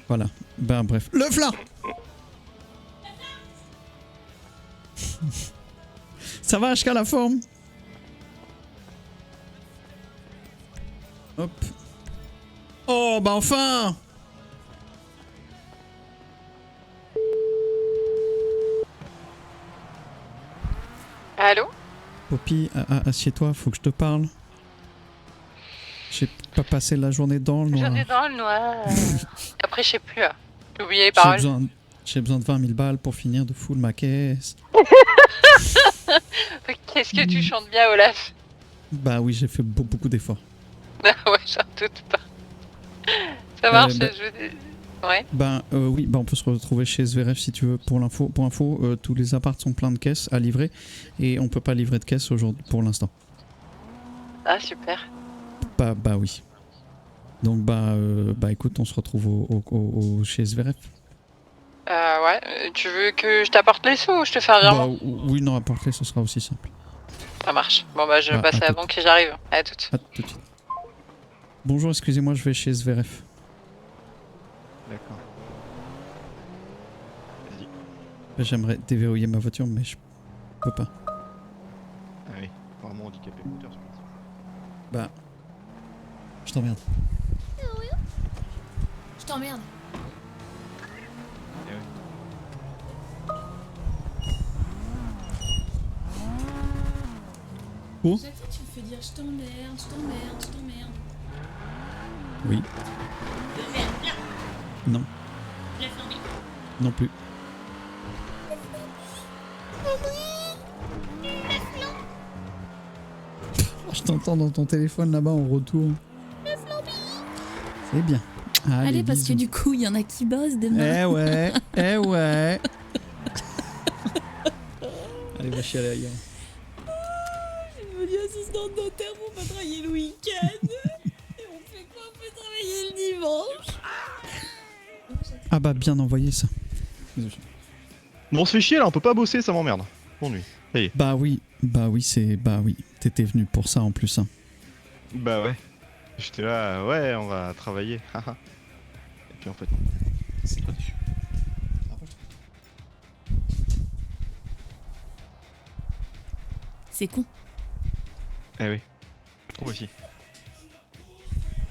S1: voilà. Bah bref. Le flan. Ça va jusqu'à la forme? Hop. Oh bah enfin.
S6: Allô?
S1: Poppy, assieds-toi, faut que je te parle. J'ai pas passé la journée dans le noir.
S6: J'en ai dans le noir. Après, je sais plus. J'ai oublié les
S1: J'ai
S6: paroles.
S1: besoin de 20 000 balles pour finir de full ma caisse.
S6: Qu'est-ce que tu chantes bien, Olaf?
S1: Bah oui, j'ai fait beaucoup d'efforts.
S6: Ah ouais, j'en doute pas. Ça marche,
S1: bah-
S6: Ouais.
S1: Oui, bah on peut se retrouver chez Zverev si tu veux. Pour info, tous les apparts sont pleins de caisses à livrer et on peut pas livrer de caisses aujourd'hui pour l'instant.
S6: Ah, super.
S1: Bah oui. Donc bah écoute, on se retrouve chez Zverev.
S6: Ouais. Tu veux que je t'apporte les sous ou je te fais un virement?
S1: Bah oui, non, apporter, ce sera aussi simple.
S6: Ça marche. Bon, bah, je
S1: Bah,
S6: passe
S1: à
S6: à la
S1: tout.
S6: banque et j'arrive. À toute.
S1: À tout de suite. Bonjour, excusez-moi, je vais chez Zverev.
S7: D'accord.
S1: J'aimerais déverrouiller ma voiture, mais je peux pas.
S7: Ah oui, vraiment handicapé le moteur, je pense.
S1: Bah, je t'emmerde.
S5: Je t'emmerde.
S7: Eh oui.
S1: Oh.
S5: Chaque fois tu me fais dire je t'emmerde, je t'emmerde, je t'emmerde.
S1: Oui. Non. Non plus. Je t'entends dans ton téléphone là-bas en retour. C'est bien.
S5: Allez, parce que du coup, il y en a qui bossent demain.
S1: Eh ouais, eh ouais. Allez, va chialer ailleurs.
S5: Je me dis assistante notaire pour pas travailler le week-end. Et on fait quoi? On peut travailler le dimanche.
S1: Ah bah bien envoyé ça. Désolé.
S7: Bon, on se fait chier là, on peut pas bosser, ça m'emmerde. Pour nuit. Ça y est.
S1: Bah oui, t'étais venu pour ça en plus. Hein.
S7: Bah ouais. J'étais là, ouais, on va travailler. haha. Et puis en fait, non.
S5: C'est con.
S7: Eh oui. Je trouve aussi.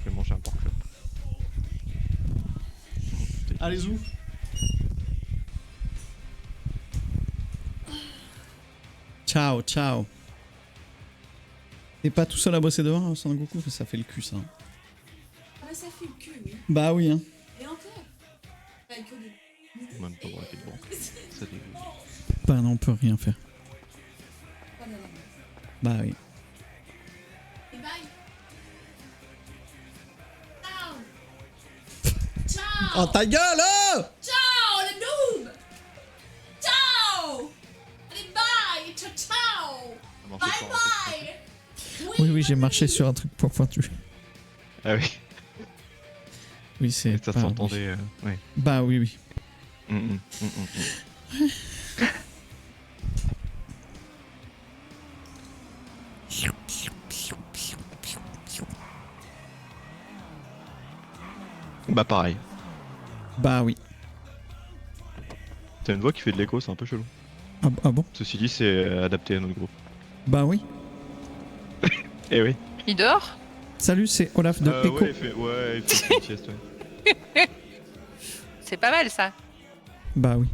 S7: Je vais manger un pork chop.
S1: Allez, zou. Ciao, ciao. T'es pas tout seul à bosser dehors, hein, Sangoku? Ça fait le cul, ça.
S5: Ah bah ça fait le cul, oui.
S1: Bah oui, hein.
S5: Et encore. Pas que du...
S7: Même pas braquer de banque. Ça dégoûte.
S1: Bah non, on peut rien faire.
S5: Pas de la
S1: Bah oui.
S5: Et bye. Ciao. Ciao.
S1: Oh ta gueule, oh!
S5: Ciao, le noob. Ciao. Allez, bye. Ciao, ciao.
S7: On mange
S5: Bye,
S7: ce soir un truc.
S5: bye.
S1: Oui, j'ai marché sur un truc pointu.
S7: Ah oui.
S1: Oui, c'est.
S7: Ça
S1: pas-
S7: s'entendait. Ouais.
S1: Bah oui.
S7: Bah pareil.
S1: Bah oui.
S7: T'as une voix qui fait de l'écho, c'est un peu chelou.
S1: Ah bon?
S7: Ceci dit, c'est adapté à notre groupe.
S1: Bah oui.
S7: Eh oui.
S6: Il dort?
S1: Salut, c'est Olaf de Echo.
S7: Ouais, il fait une sieste, ouais.
S6: C'est pas mal ça.
S1: Bah oui.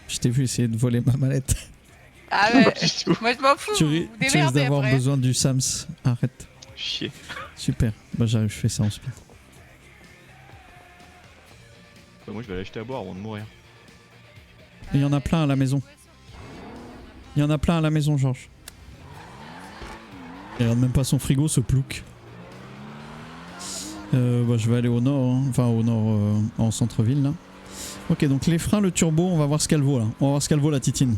S1: Je t'ai vu essayer de voler ma mallette.
S6: Ah ouais,
S7: Pas du tout.
S6: moi je m'en fous.
S1: Tu
S6: vous
S1: risques
S6: démerdez
S1: d'avoir
S6: après.
S1: besoin du Sams. Arrête.
S7: Chier.
S1: Super. Bah j'arrive, je fais ça en speed.
S7: Bah, moi je vais aller acheter à boire avant de mourir.
S1: Et il y en a plein à la maison. Il y en a plein à la maison, Georges. Il regarde même pas son frigo, ce plouc. Bah, je vais aller au nord, hein. Enfin au nord, en centre-ville là. Ok, donc les freins, le turbo, on va voir ce qu'elle vaut là. On va voir ce qu'elle vaut la titine.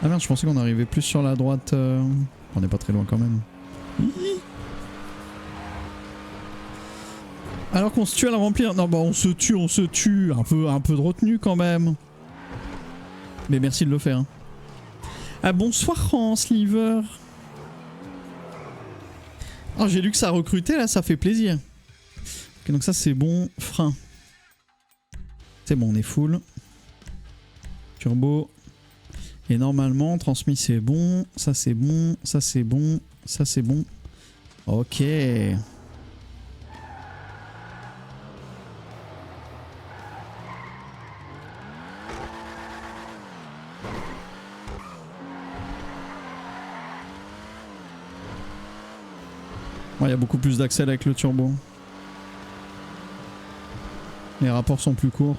S1: Ah merde, je pensais qu'on arrivait plus sur la droite. On n'est pas très loin quand même. Alors qu'on se tue à la remplir. Non, bah on se tue. Un peu de retenue quand même. Mais merci de le faire. Hein. Ah bonsoir Hans Liver. Oh, j'ai lu que ça recrutait là, ça fait plaisir. Ok, donc ça c'est bon. Frein. C'est bon, on est full. Turbo. Et normalement, transmis c'est bon. Ça c'est bon. Ça c'est bon. Ça c'est bon. Ok. Il y a beaucoup plus d'accès avec le turbo. Les rapports sont plus courts.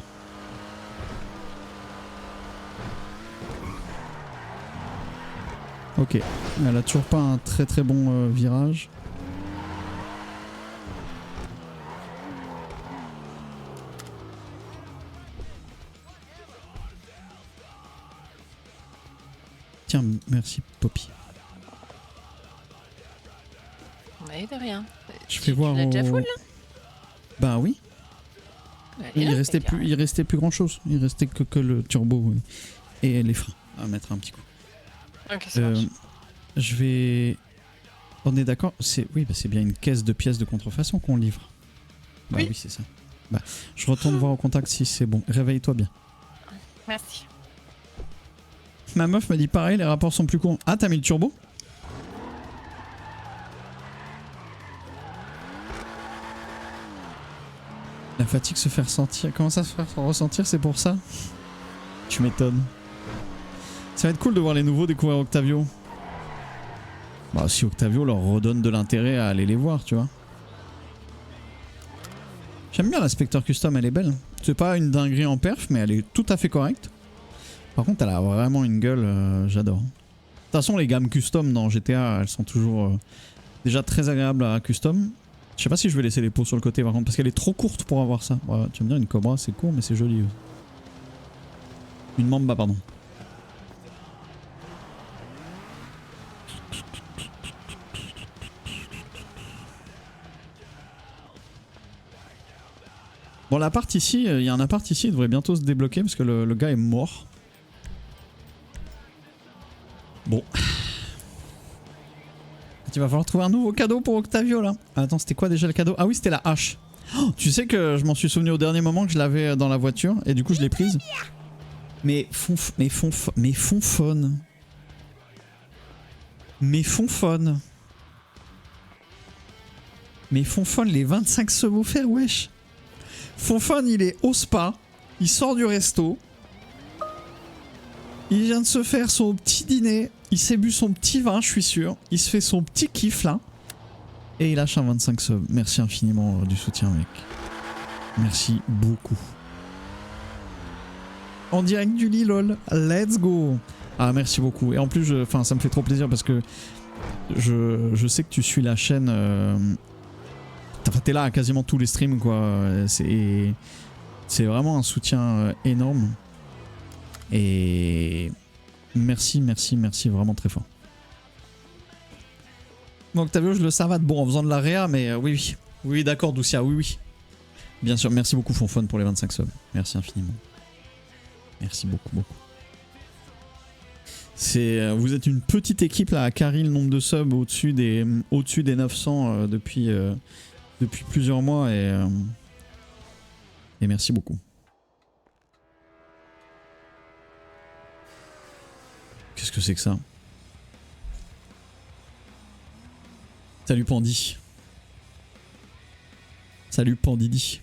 S1: Ok, elle a toujours pas un très bon virage. Tiens, merci Poppy.
S6: Ouais, de rien.
S1: Je fais voir
S6: Tu l'as déjà
S1: au...
S6: full là?
S1: Bah oui.
S6: Allez,
S1: Il
S6: là,
S1: restait plus grand chose. Il restait que le turbo oui. Et les freins à mettre un petit coup.
S6: Ok, ça marche.
S1: Je vais... On est d'accord, oui, bah c'est bien une caisse de pièces de contrefaçon qu'on livre. Bah oui, c'est ça. Bah, je retourne voir au contact si c'est bon. Réveille-toi bien.
S6: Merci.
S1: Ma meuf me dit pareil, les rapports sont plus courts. Ah, t'as mis le turbo? La fatigue se fait ressentir. Comment ça se fait ressentir? C'est pour ça? Tu m'étonnes. Ça va être cool de voir les nouveaux découvrir Octavio. Bah si Octavio leur redonne de l'intérêt à aller les voir, tu vois. J'aime bien la Spectre Custom, elle est belle. C'est pas une dinguerie en perf, mais elle est tout à fait correcte. Par contre, elle a vraiment une gueule, j'adore. De toute façon, les gammes custom dans GTA, elles sont toujours déjà très agréables à custom. Je sais pas si je vais laisser les pots sur le côté par contre, parce qu'elle est trop courte pour avoir ça. Ouais, tu vas me dire, une Cobra c'est court, mais c'est joli. Une Mamba, pardon. Bon, l'appart ici, il y a un appart ici, il devrait bientôt se débloquer parce que le gars est mort. Bon. Il va falloir trouver un nouveau cadeau pour Octavio là. Attends, c'était quoi déjà le cadeau? Ah oui, c'était la hache. Oh, tu sais que je m'en suis souvenu au dernier moment que je l'avais dans la voiture et du coup je l'ai prise. Mais fonfonne. Mais fonfonne les 25 subwoofers, wesh. Fonfonne, il est au spa. Il sort du resto. Il vient de se faire son petit dîner. Il s'est bu son petit vin, je suis sûr. Il se fait son petit kiff là. Et il lâche un 25 subs. Merci infiniment du soutien, mec. Merci beaucoup. En direct du lit, lol. Let's go. Ah, merci beaucoup. Et en plus, ça me fait trop plaisir parce que je sais que tu suis la chaîne. Enfin, t'es là à quasiment tous les streams, quoi. C'est vraiment un soutien énorme. Et merci vraiment très fort. Bon, Octavio, je le savate. Bon, en faisant de la réa, mais oui. Oui, d'accord, Doucia, oui. Bien sûr, merci beaucoup, Fonfon, pour les 25 subs. Merci infiniment. Merci beaucoup. Vous êtes une petite équipe là, à carry le nombre de subs au-dessus des 900 depuis plusieurs mois et merci beaucoup. Qu'est-ce que c'est que ça? Salut Pandy. Salut Pandidi.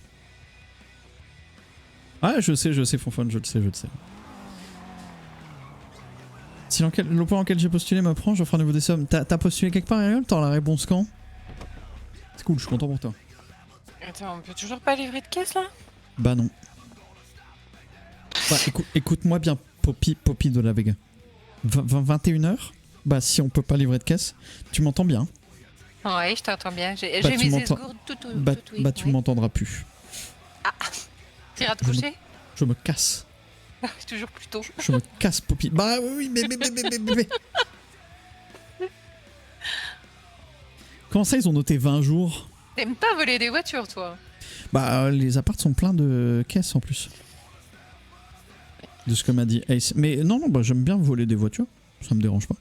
S1: Ah, je sais, Fonfon, je le sais. Si l'emploi en lequel j'ai postulé m'apprend, j'offre un nouveau des sommes. T'as postulé quelque part, Ariel? T'as la réponse quand? C'est cool, je suis content pour toi.
S6: Attends, on peut toujours pas livrer de caisse là?
S1: Bah non. Bah écoute-moi bien, Poppy de la Vega. 21h? Bah si on peut pas livrer de caisse, tu m'entends bien?
S6: Ouais, je t'entends bien. J'ai
S1: Bah,
S6: mis
S1: tu
S6: des
S1: m'entends-
S6: secours tout.
S1: Bah tu m'entendras plus.
S6: T'iras te coucher?
S1: Je me casse.
S6: Toujours plus tôt.
S1: Je me casse, Poppy. Bah oui, mais. Comment ça, ils ont noté 20 jours?
S6: T'aimes pas voler des voitures, toi?
S1: Bah, les apparts sont pleins de caisses en plus. De ce que m'a dit Ace. Mais non, bah j'aime bien voler des voitures. Ça me dérange pas.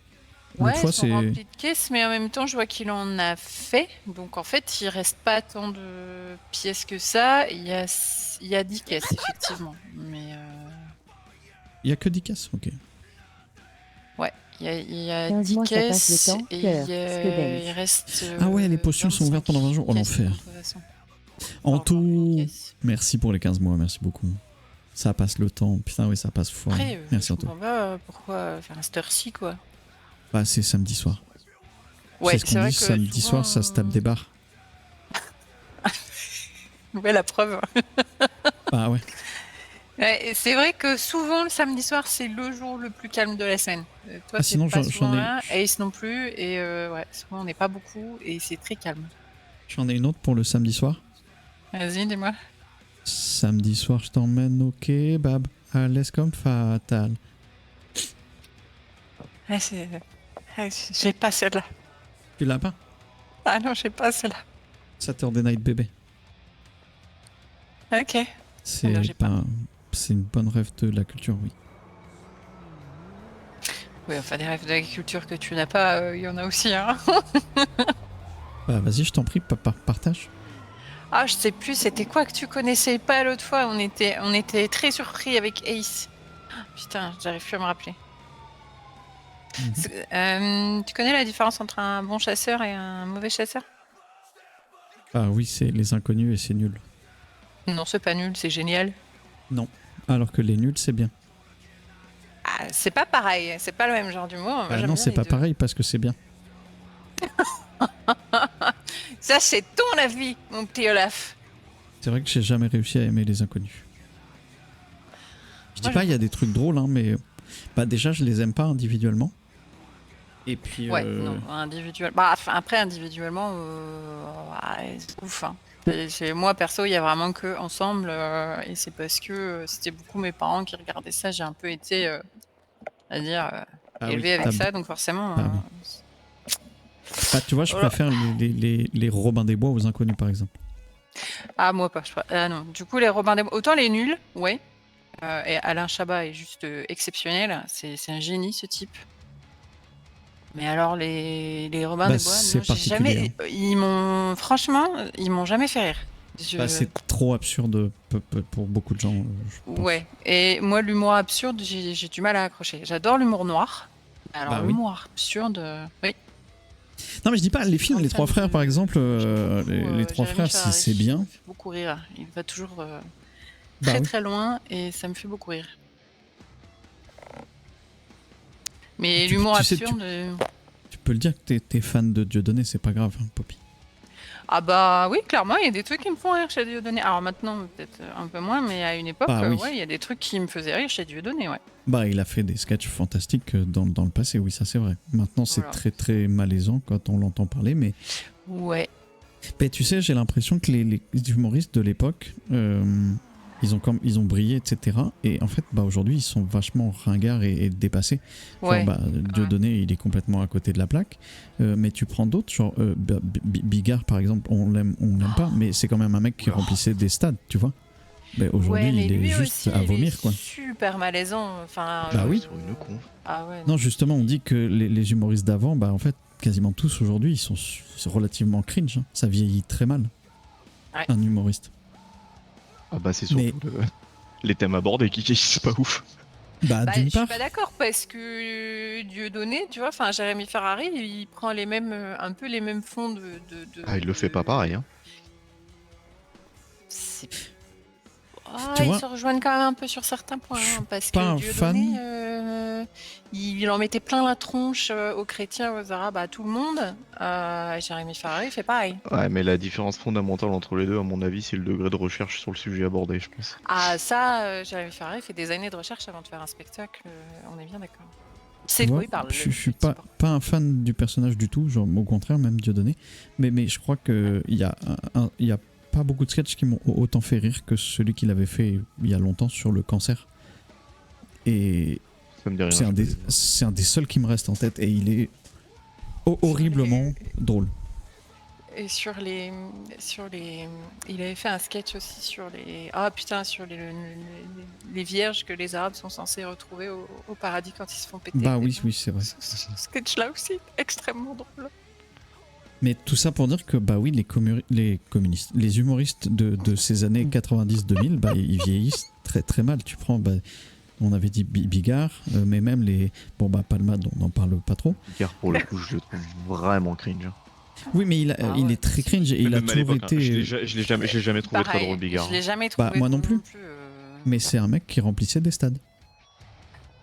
S6: Ouais,
S1: L'autre fois,
S6: ils sont remplis de caisses, mais en même temps, je vois qu'il en a fait. Donc en fait, il reste pas tant de pièces que ça. Il y a 10 caisses, effectivement. Mais
S1: Il y a que 10 caisses, ok.
S6: ouais, il y a
S8: 15
S6: 10
S8: mois, ça passe
S6: caisses
S8: le temps,
S6: et
S8: cœur,
S6: il reste.
S1: Ah ouais, les postules sont ouvertes pendant 20 jours. Oh,
S6: 25
S1: l'enfer.
S6: caisses, de toute façon.
S1: En
S6: Encore une
S1: tout,
S6: caisse.
S1: merci pour les 15 mois, merci beaucoup. Ça passe le temps. Putain, oui, ça passe fort.
S6: Après,
S1: Merci
S6: je
S1: Anto.
S6: comprends pas pourquoi faire un cette heure-ci, quoi.
S1: Bah, c'est samedi soir.
S6: Ouais,
S1: c'est ce qu'on
S6: vrai
S1: dit,
S6: que
S1: samedi
S6: souvent,
S1: soir, ça se tape des barres.
S6: Ouais, la preuve.
S1: Bah ouais.
S6: Ouais, c'est vrai que souvent le samedi soir c'est le jour le plus calme de la semaine. Toi
S1: Ah,
S6: c'est
S1: sinon,
S6: pas
S1: j'en
S6: souvent
S1: ai-
S6: là, Ace non plus et ouais souvent on n'est pas beaucoup et c'est très calme.
S1: J'en ai une autre pour le samedi soir.
S6: Vas-y dis-moi.
S1: Samedi soir, je t'emmène au kebab. À l'aise comme fatal.
S6: J'ai pas celle-là.
S1: Tu l'as pas?
S6: Ah non j'ai pas celle-là.
S1: Saturday Night Bébé.
S6: Ok.
S1: C'est
S6: Non, j'ai
S1: pas... C'est une bonne rêve de la culture, oui.
S6: Oui enfin des rêves d'agriculture que tu n'as pas, il y en a aussi hein.
S1: Bah vas-y, je t'en prie, partage.
S6: Ah je sais plus c'était quoi que tu connaissais pas l'autre fois, on était très surpris avec Ace. Putain j'arrive plus à me rappeler. Tu connais la différence entre un bon chasseur et un mauvais chasseur?
S1: Ah oui, c'est les inconnus et c'est nul.
S6: Non, c'est pas nul, c'est génial.
S1: Non. Alors que les nuls, c'est bien.
S6: Ah, c'est pas pareil, c'est pas le même genre d'humour. Moi,
S1: Ah
S6: j'aime
S1: non,
S6: bien
S1: c'est
S6: les
S1: pas
S6: deux.
S1: pareil parce que c'est bien.
S6: Ça, c'est ton avis, mon petit Olaf.
S1: C'est vrai que j'ai jamais réussi à aimer les inconnus. Je dis
S6: Moi,
S1: pas, il y a des trucs drôles, hein, mais bah déjà, je les aime pas individuellement. Et puis.
S6: Ouais, non, individuellement. Bah, enfin, après, individuellement, c'est ouf. Hein. Moi, perso, il y a vraiment que ensemble. Et c'est parce que c'était beaucoup mes parents qui regardaient ça. J'ai un peu été, à dire,
S1: Ah
S6: élevée
S1: oui,
S6: avec ça. Donc, forcément.
S1: Ah oui. Bah, tu vois, je
S6: Voilà.
S1: préfère les Robins des Bois aux inconnus, par exemple.
S6: Ah, moi pas. Ah non. Du coup, les Robins des Bois. Autant les nuls, ouais. Et Alain Chabat est juste exceptionnel. C'est un génie, ce type. Mais alors, les Robins
S1: Bah,
S6: des Bois,
S1: c'est
S6: non, j'ai
S1: particulier,
S6: jamais. Franchement, ils m'ont jamais fait rire.
S1: Bah, c'est trop absurde pour beaucoup de gens. Je pense.
S6: Ouais. Et moi, l'humour absurde, j'ai du mal à accrocher. J'adore l'humour noir. Alors,
S1: Bah oui.
S6: l'humour absurde, oui.
S1: Non, mais je dis pas, les films,
S6: Non,
S1: les
S6: ça
S1: trois
S6: me-
S1: frères, par exemple, les trois
S6: Jérémy
S1: frères,
S6: Ferrari,
S1: c'est bien.
S6: Ça me fait beaucoup rire. Il va toujours
S1: Bah
S6: très
S1: oui.
S6: très loin et ça me fait beaucoup rire. Mais
S1: Tu-
S6: l'humour
S1: tu sais,
S6: absurde.
S1: Tu peux le dire que t'es fan de Dieudonné, c'est pas grave, hein, Poppy.
S6: Ah bah oui, clairement, il y a des trucs qui me font rire chez Dieudonné. Alors maintenant, peut-être un peu moins, mais à une époque,
S1: Bah oui.
S6: ouais, il y a des trucs qui me faisaient rire chez Dieudonné, ouais.
S1: Bah, il a fait des sketchs fantastiques dans le passé, oui, ça c'est vrai. Maintenant, c'est
S6: Voilà.
S1: très très malaisant quand on l'entend parler, mais
S6: Ouais.
S1: tu sais, j'ai l'impression que les humoristes de l'époque, ils ont brillé, etc. Et en fait, bah, aujourd'hui, ils sont vachement ringards et dépassés. Genre,
S6: Ouais.
S1: bah, Dieudonné, il est complètement à côté de la plaque. Mais tu prends d'autres, genre Bigard, par exemple, on l'aime pas, mais c'est quand même un mec qui remplissait des stades, tu vois. Mais aujourd'hui,
S6: Ouais, mais
S1: il est
S6: lui
S1: juste
S6: aussi,
S1: à
S6: il
S1: vomir,
S6: est
S1: quoi.
S6: super malaisant. Enfin,
S1: Bah oui.
S7: Sur une con.
S6: Ah ouais.
S1: Non, justement, on dit que les humoristes d'avant, bah en fait, quasiment tous aujourd'hui, ils sont relativement cringe. Hein. Ça vieillit très mal.
S6: Ouais.
S1: Un humoriste.
S7: Ah bah c'est surtout
S1: Mais-
S7: les thèmes abordés qui c'est pas ouf.
S1: Bah,
S6: Bah, je
S1: d'une
S6: suis
S1: part.
S6: pas d'accord parce que Dieudonné, tu vois, enfin Jérémy Ferrari, il prend les mêmes, un peu les mêmes fonds
S7: Ah, il le fait pas pareil, hein.
S6: C'est-
S1: Tu
S6: ils
S1: vois,
S6: se rejoignent quand même un peu sur certains points,
S1: je suis
S6: hein, parce
S1: pas
S6: que
S1: un
S6: Dieudonné,
S1: fan.
S6: il en mettait plein la tronche aux chrétiens, aux arabes, à tout le monde. Jérémy Ferrari fait pareil.
S7: Ouais, mais la différence fondamentale entre les deux, à mon avis, c'est le degré de recherche sur le sujet abordé, je pense.
S6: Ah ça, Jérémy Ferrari fait des années de recherche avant de faire un spectacle, on est bien d'accord. C'est
S1: Tu
S6: de
S1: vois,
S6: quoi il parle.
S1: je suis pas un fan du personnage du tout, genre au contraire, même Dieudonné. Mais je crois qu'il y a pas beaucoup de sketchs qui m'ont autant fait rire que celui qu'il avait fait il y a longtemps sur le cancer. Et
S7: Ça me dit rien.
S1: c'est un des seuls qui me reste en tête et il est horriblement drôle.
S6: Et sur les, il avait fait un sketch aussi sur sur les vierges que les Arabes sont censés retrouver au paradis quand ils se font péter.
S1: Bah oui, c'est vrai.
S6: Ce sketch-là aussi, extrêmement drôle.
S1: Mais tout ça pour dire que bah oui, les humoristes de ces années 90-2000, bah ils vieillissent très très mal. Tu prends, bah, on avait dit Bigard, mais même Palmade, on n'en parle pas trop.
S7: Car pour le coup, je le trouve vraiment cringe.
S1: Oui, mais il est très cringe et il a
S7: Même à
S1: toujours
S7: l'époque, hein.
S1: été.
S7: Je l'ai jamais trouvé très
S6: Pareil,
S7: drôle, Bigard.
S6: Je l'ai jamais trouvé.
S1: Bah, moi non plus. Mais c'est un mec qui remplissait des stades.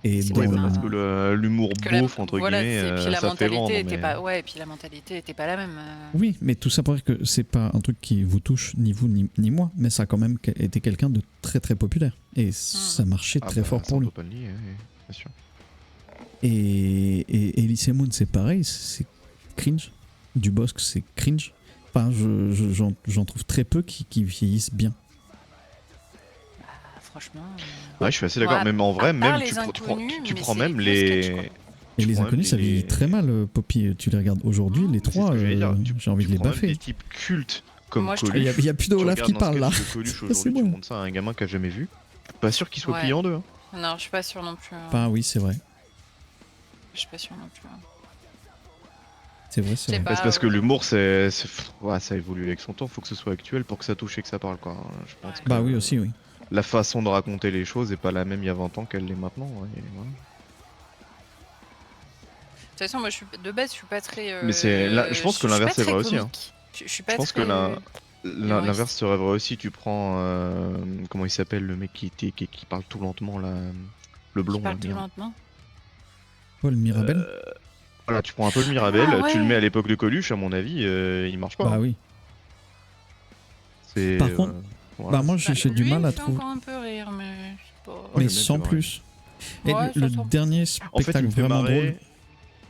S1: Et
S6: C'est
S1: dans
S7: Oui,
S6: vrai,
S1: le-
S7: parce que l'humour beauf, entre guillemets,
S6: et puis la
S7: ça fait
S6: mentalité
S7: vendre.
S6: était
S7: Mais...
S6: pas, ouais, et puis la mentalité était pas la même.
S1: Oui, mais tout ça pour dire que c'est pas un truc qui vous touche, ni vous ni moi, mais ça a quand même été quelqu'un de très très populaire. Et ça marchait très fort pour lui.
S7: Pas le nier, bien sûr.
S1: Et Elise Moon, c'est pareil, c'est cringe. Dubosc, c'est cringe. Enfin, j'en trouve très peu qui vieillissent bien.
S6: Franchement.
S7: Ouais, je suis assez d'accord.
S6: Ouais,
S7: même en vrai,
S6: à part
S7: même
S6: les
S7: tu
S6: inconnus,
S7: tu
S6: mais
S7: prends
S6: c'est
S7: même
S6: les vieux sketchs,
S7: les.
S6: quoi.
S1: Et
S7: tu
S1: les
S7: prends même
S1: inconnus, ça vieillit très mal, Poppy. Tu les regardes aujourd'hui, les
S7: C'est ce
S1: trois,
S7: que j'allais dire.
S1: j'ai envie de les
S7: prends même
S1: baffer.
S7: des types cultes comme
S6: Moi, je
S1: Il
S7: Coluche.
S1: y a plus de
S7: Tu
S1: Olaf
S7: regardes
S1: qui
S7: un
S1: parle là.
S7: sketch de Coluche
S1: C'est
S7: aujourd'hui, tu
S1: bon.
S7: montres ça à un gamin qui a jamais vu. Pas sûr qu'il soit
S6: Ouais.
S7: plié en deux. Hein.
S6: Non, je suis pas sûre non plus.
S1: Enfin, oui, c'est vrai.
S6: Je suis pas sûre non plus.
S1: C'est vrai,
S6: Je
S1: c'est
S6: sais
S1: vrai.
S6: pas.
S7: Mais c'est parce que l'humour, ouais, ça évolue avec son temps. Faut que ce soit actuel pour que ça touche et que ça parle, quoi. Je pense que
S1: Bah oui, aussi, oui.
S7: la façon de raconter les choses est pas la même il y a 20 ans qu'elle l'est maintenant. Ouais, et voilà.
S6: De toute façon, moi, de base, je suis pas très.
S7: Mais je pense que l'inverse est vrai aussi. Hein.
S6: Je suis pas
S7: Je pense que
S6: très.
S7: l'inverse serait vrai aussi. Tu prends. Comment il s'appelle le mec qui parle tout lentement là. Le blond.
S6: Je parle
S7: là,
S6: tout
S7: merde.
S6: lentement.
S1: Paul Mirabel.
S7: Voilà, tu prends un peu le Mirabel,
S6: Ah, ouais.
S7: tu le mets à l'époque de Coluche, à mon avis, il marche pas.
S1: Bah
S7: hein.
S1: oui.
S7: C'est,
S1: Par contre,
S7: voilà.
S1: Bah moi, j'ai du
S6: Lui,
S1: mal
S6: il
S1: à
S6: me fait
S1: trouver.
S6: encore un peu rire, mais je sais pas.
S7: Ouais,
S1: Mais
S7: le mec,
S1: sans
S7: c'est vrai.
S1: plus. Et
S6: Ouais,
S1: le
S6: ça sent-
S1: dernier
S7: En fait, il
S1: spectacle
S7: me fait
S1: vraiment
S7: marrer
S1: drôle.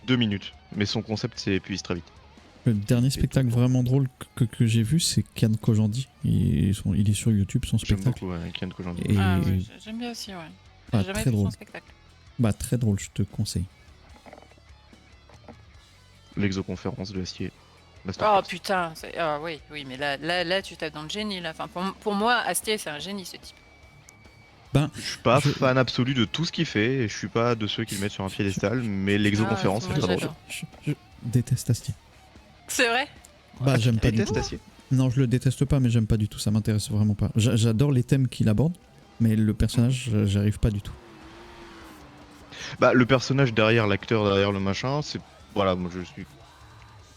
S7: 2 minutes, mais son concept s'épuise très vite.
S1: Le dernier spectacle vraiment drôle que j'ai vu, c'est Kian Kojandi. Il est sur YouTube, son
S7: J'aime
S1: spectacle.
S7: beaucoup Kian Kojandi.
S1: Et
S6: Ah, ouais, j'aime bien aussi, ouais.
S1: Ah,
S6: J'ai jamais
S1: très
S6: vu
S1: drôle.
S6: son spectacle.
S1: Bah très drôle, je te conseille.
S7: L'exoconférence de l'acier.
S6: Oh
S7: Masterclass.
S6: putain, ah, oui, mais là, tu tapes dans le génie. Là. Enfin, pour moi, Astier, c'est un génie, ce type.
S7: Je suis pas
S1: Je-
S7: fan absolu de tout ce qu'il fait, et je suis pas de ceux qui le mettent sur un piédestal, mais l'exoconférence,
S6: Ah,
S7: c'est
S6: moi,
S7: très drôle.
S6: j'adore.
S1: Je déteste Astier.
S6: C'est vrai?
S1: Bah j'aime pas du
S7: Déteste
S1: tout.
S7: Astier.
S1: Non, je le déteste pas, mais j'aime pas du tout. Ça m'intéresse vraiment pas. J'adore les thèmes qu'il aborde, mais le personnage, j'arrive pas du tout.
S7: Bah, le personnage derrière l'acteur, derrière le machin, c'est. Voilà, moi je suis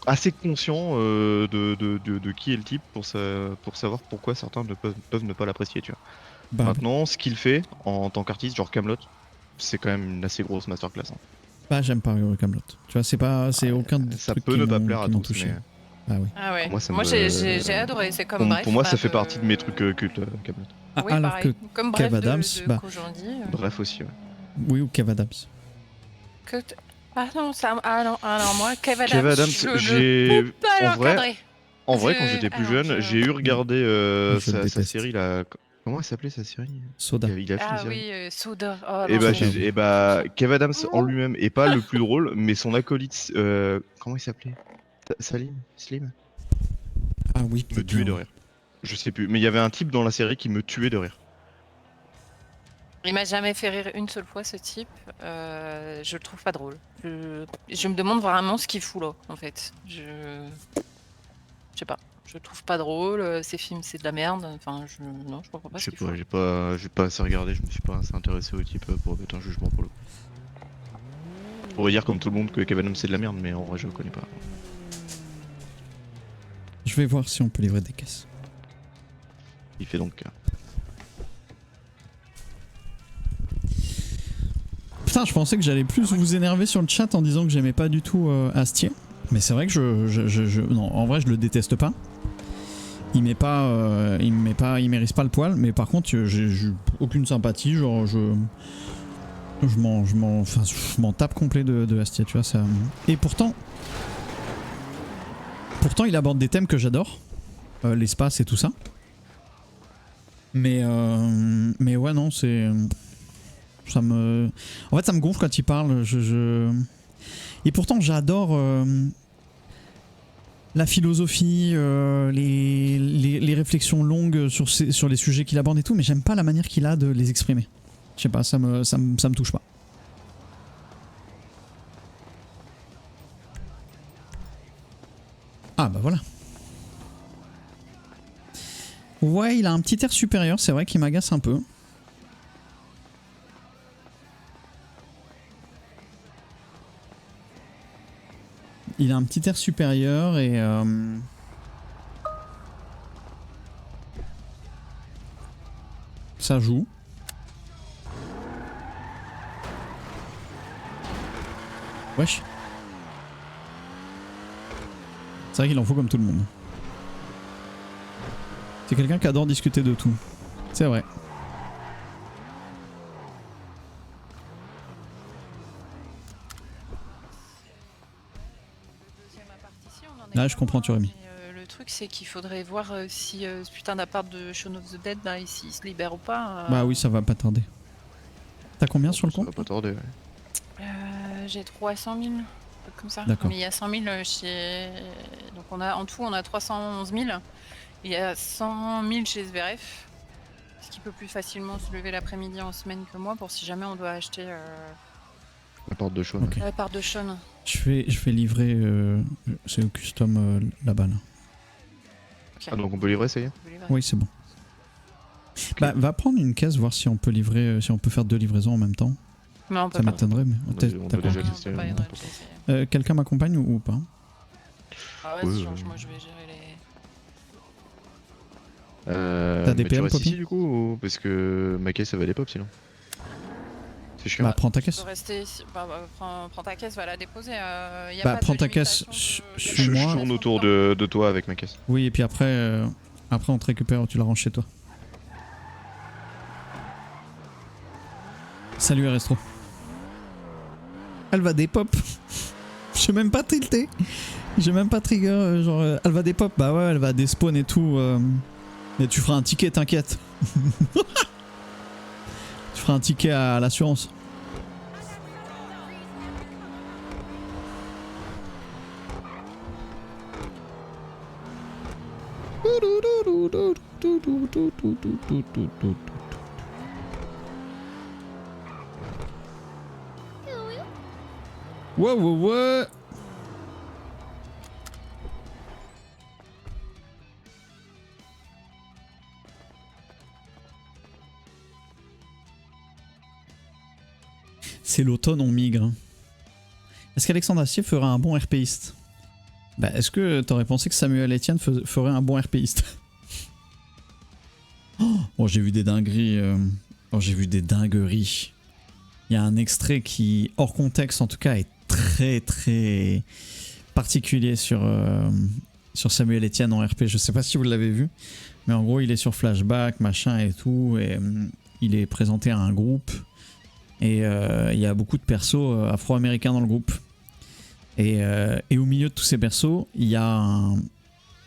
S7: assez conscient de qui est le type pour savoir pourquoi certains peuvent ne pas l'apprécier, tu vois.
S1: Bah,
S7: Maintenant, ce qu'il fait en tant qu'artiste, genre Kaamelott, c'est quand même une assez grosse masterclass. Hein.
S1: bah j'aime pas Kaamelott. Tu vois, c'est aucun des
S7: Ça
S1: trucs
S7: peut
S1: qui
S7: ne pas
S1: m'ont-
S7: plaire à
S1: qui m'ont
S7: tous,
S1: touché.
S7: mais
S1: Ah ouais.
S6: Ah ouais.
S7: Moi, ça
S6: Moi,
S7: me-
S6: j'ai adoré. C'est comme Bref.
S7: pour moi,
S6: bah,
S7: ça fait partie de mes trucs cultes, Kaamelott.
S1: Ah,
S6: Oui,
S1: alors
S6: pareil.
S1: que
S6: Comme Bref
S1: Kev Adams,
S6: de
S1: bah-
S6: Kojandi,
S7: Bref aussi, ouais.
S1: oui, ou Kev Adams.
S6: Ah non, alors moi, Kev Adams,
S7: Kev Adams,
S6: je
S7: j'ai.
S6: ne peux pas
S7: En vrai,
S6: l'encadrer.
S7: En vrai,
S6: Je-
S7: quand j'étais plus
S6: alors,
S7: jeune,
S6: je-
S7: j'ai eu regardé
S1: Je le
S7: sa
S1: déteste.
S7: série là. Comment elle s'appelait sa série
S1: Soda.
S7: Il a fait une
S6: Ah
S7: série.
S6: oui, Soda. Oh,
S7: Et
S6: non,
S7: bah,
S6: c'est-
S7: et bah, Kev Adams en lui-même est pas le plus drôle, mais son acolyte, comment il s'appelait Salim Slim
S1: Ah oui,
S7: me tuait de rire. Je sais plus, mais il y avait un type dans la série qui me tuait de rire.
S6: Il m'a jamais fait rire une seule fois, ce type. Je le trouve pas drôle. Je me demande vraiment ce qu'il fout là, en fait. sais pas. Je le trouve pas drôle, ces films c'est de la merde, enfin non, je comprends pas
S7: Je
S6: ce
S7: sais
S6: qu'ils font.
S7: pas, j'ai pas assez regardé, je me suis pas assez intéressé au type pour mettre un jugement pour le coup. On pourrait dire comme tout le monde que Venom c'est de la merde, mais en vrai je le connais pas.
S1: Je vais voir si on peut livrer des caisses.
S7: Il fait donc.
S1: Putain, je pensais que j'allais plus vous énerver sur le chat en disant que j'aimais pas du tout Astier. Mais c'est vrai que non, en vrai je le déteste pas. Il m'est pas, il mérite pas le poil. Mais par contre, j'ai aucune sympathie. Genre, je m'en tape complet de Astier, tu vois ça. Et pourtant, il aborde des thèmes que j'adore, l'espace et tout ça. Mais ouais, non, c'est, en fait, ça me gonfle quand il parle. Et pourtant, j'adore la philosophie, les réflexions longues sur les sujets qu'il aborde et tout, mais j'aime pas la manière qu'il a de les exprimer. Je sais pas, ça me touche pas. Ah bah voilà. Ouais, il a un petit air supérieur, c'est vrai qu'il m'agace un peu. Il a un petit air supérieur et ça joue. Wesh. C'est vrai qu'il en faut comme tout le monde. C'est quelqu'un qui adore discuter de tout. C'est vrai. Ah, je comprends, tu aurais mis.
S6: Le truc, c'est qu'il faudrait voir si ce putain d'appart de Shaun of the Dead, là, s'il se libère ou pas.
S1: Bah oui, ça va pas tarder. T'as combien sur le compte?
S7: Ça va pas tarder, ouais.
S6: J'ai 300 000, un truc comme ça.
S1: D'accord.
S6: Mais il y a 100 000 chez... Donc en tout, on a 311 000. Il y a 100 000 chez SVRF. Ce qui peut plus facilement se lever l'après-midi en semaine que moi, pour si jamais on doit acheter
S7: La porte de Shaun.
S1: Ok.
S6: l'appart de Shaun.
S1: Je vais livrer. C'est au custom là-bas. Là.
S7: Ah, donc on peut livrer, ça y est?
S1: Oui, c'est bon. Bah, va prendre une caisse, voir si on peut livrer, si on peut faire 2 livraisons en même temps.
S6: Non, on peut
S1: Ça
S6: pas.
S1: m'étonnerait, mais
S7: On peut déjà tester.
S1: quelqu'un m'accompagne ou pas?
S6: Ah ouais,
S7: Oui,
S6: moi je vais gérer les...
S1: T'as des
S7: mais tu
S1: PM,
S7: restes
S1: Poppy?
S7: ici du coup ou... Parce que ma caisse ça va aller pop sinon. C'est chiant.
S1: Bah, prends ta
S6: Tu
S1: caisse.
S6: peux rester ici. Prends ta caisse, va la déposer. Y a
S1: Bah,
S6: pas de
S1: prends ta caisse,
S6: limitation de-
S1: suis-
S7: Je
S1: suis-moi.
S7: tourne autour de toi avec ma caisse.
S1: Oui, et puis après on te récupère, tu la ranges chez toi. Salut Restro. Elle va des pop. J'ai même pas tilté. J'ai même pas trigger. Genre, elle va des pop. Bah ouais, elle va des spawns et tout. Mais tu feras un ticket, t'inquiète. Tu feras un ticket à l'assurance. Ouais, ouais, ouais. C'est l'automne, on migre. Est-ce qu'Alexandre Astier ferait un bon RPiste? Bah, est-ce que t'aurais pensé que Samuel Etienne ferait un bon RPiste? Oh, j'ai vu des dingueries. Oh, j'ai vu des dingueries. Il y a un extrait qui, hors contexte en tout cas, est très très particulier sur Samuel Etienne en RP. Je sais pas si vous l'avez vu, mais en gros, il est sur Flashback, machin et tout, et il est présenté à un groupe. Et il y a beaucoup de persos afro-américains dans le groupe. Et au milieu de tous ces persos, il y a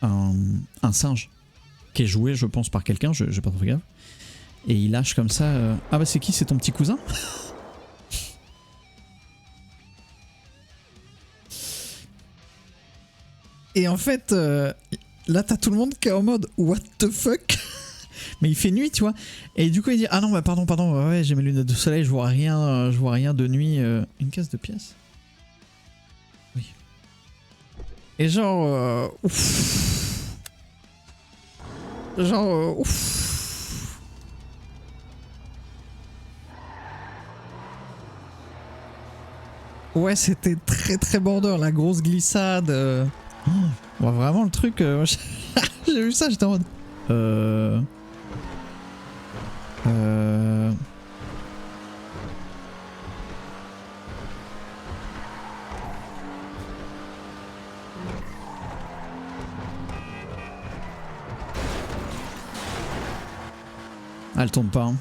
S1: un singe qui est joué, je pense, par quelqu'un, j'ai pas trop fait gaffe. Et il lâche comme ça... Ah bah c'est qui? C'est ton petit cousin? Et en fait, là t'as tout le monde qui est en mode what the fuck. Mais il fait nuit, tu vois. Et du coup il dit ah non bah pardon, ouais j'ai mes lunettes de soleil, je vois rien de nuit. Une caisse de pièces. Oui. Et genre ouf. Genre, ouf. Ouais, c'était très très border, la grosse glissade. Ouais, vraiment le truc. J'ai vu ça, j'étais en mode. Ah, elle tombe pas. Hein.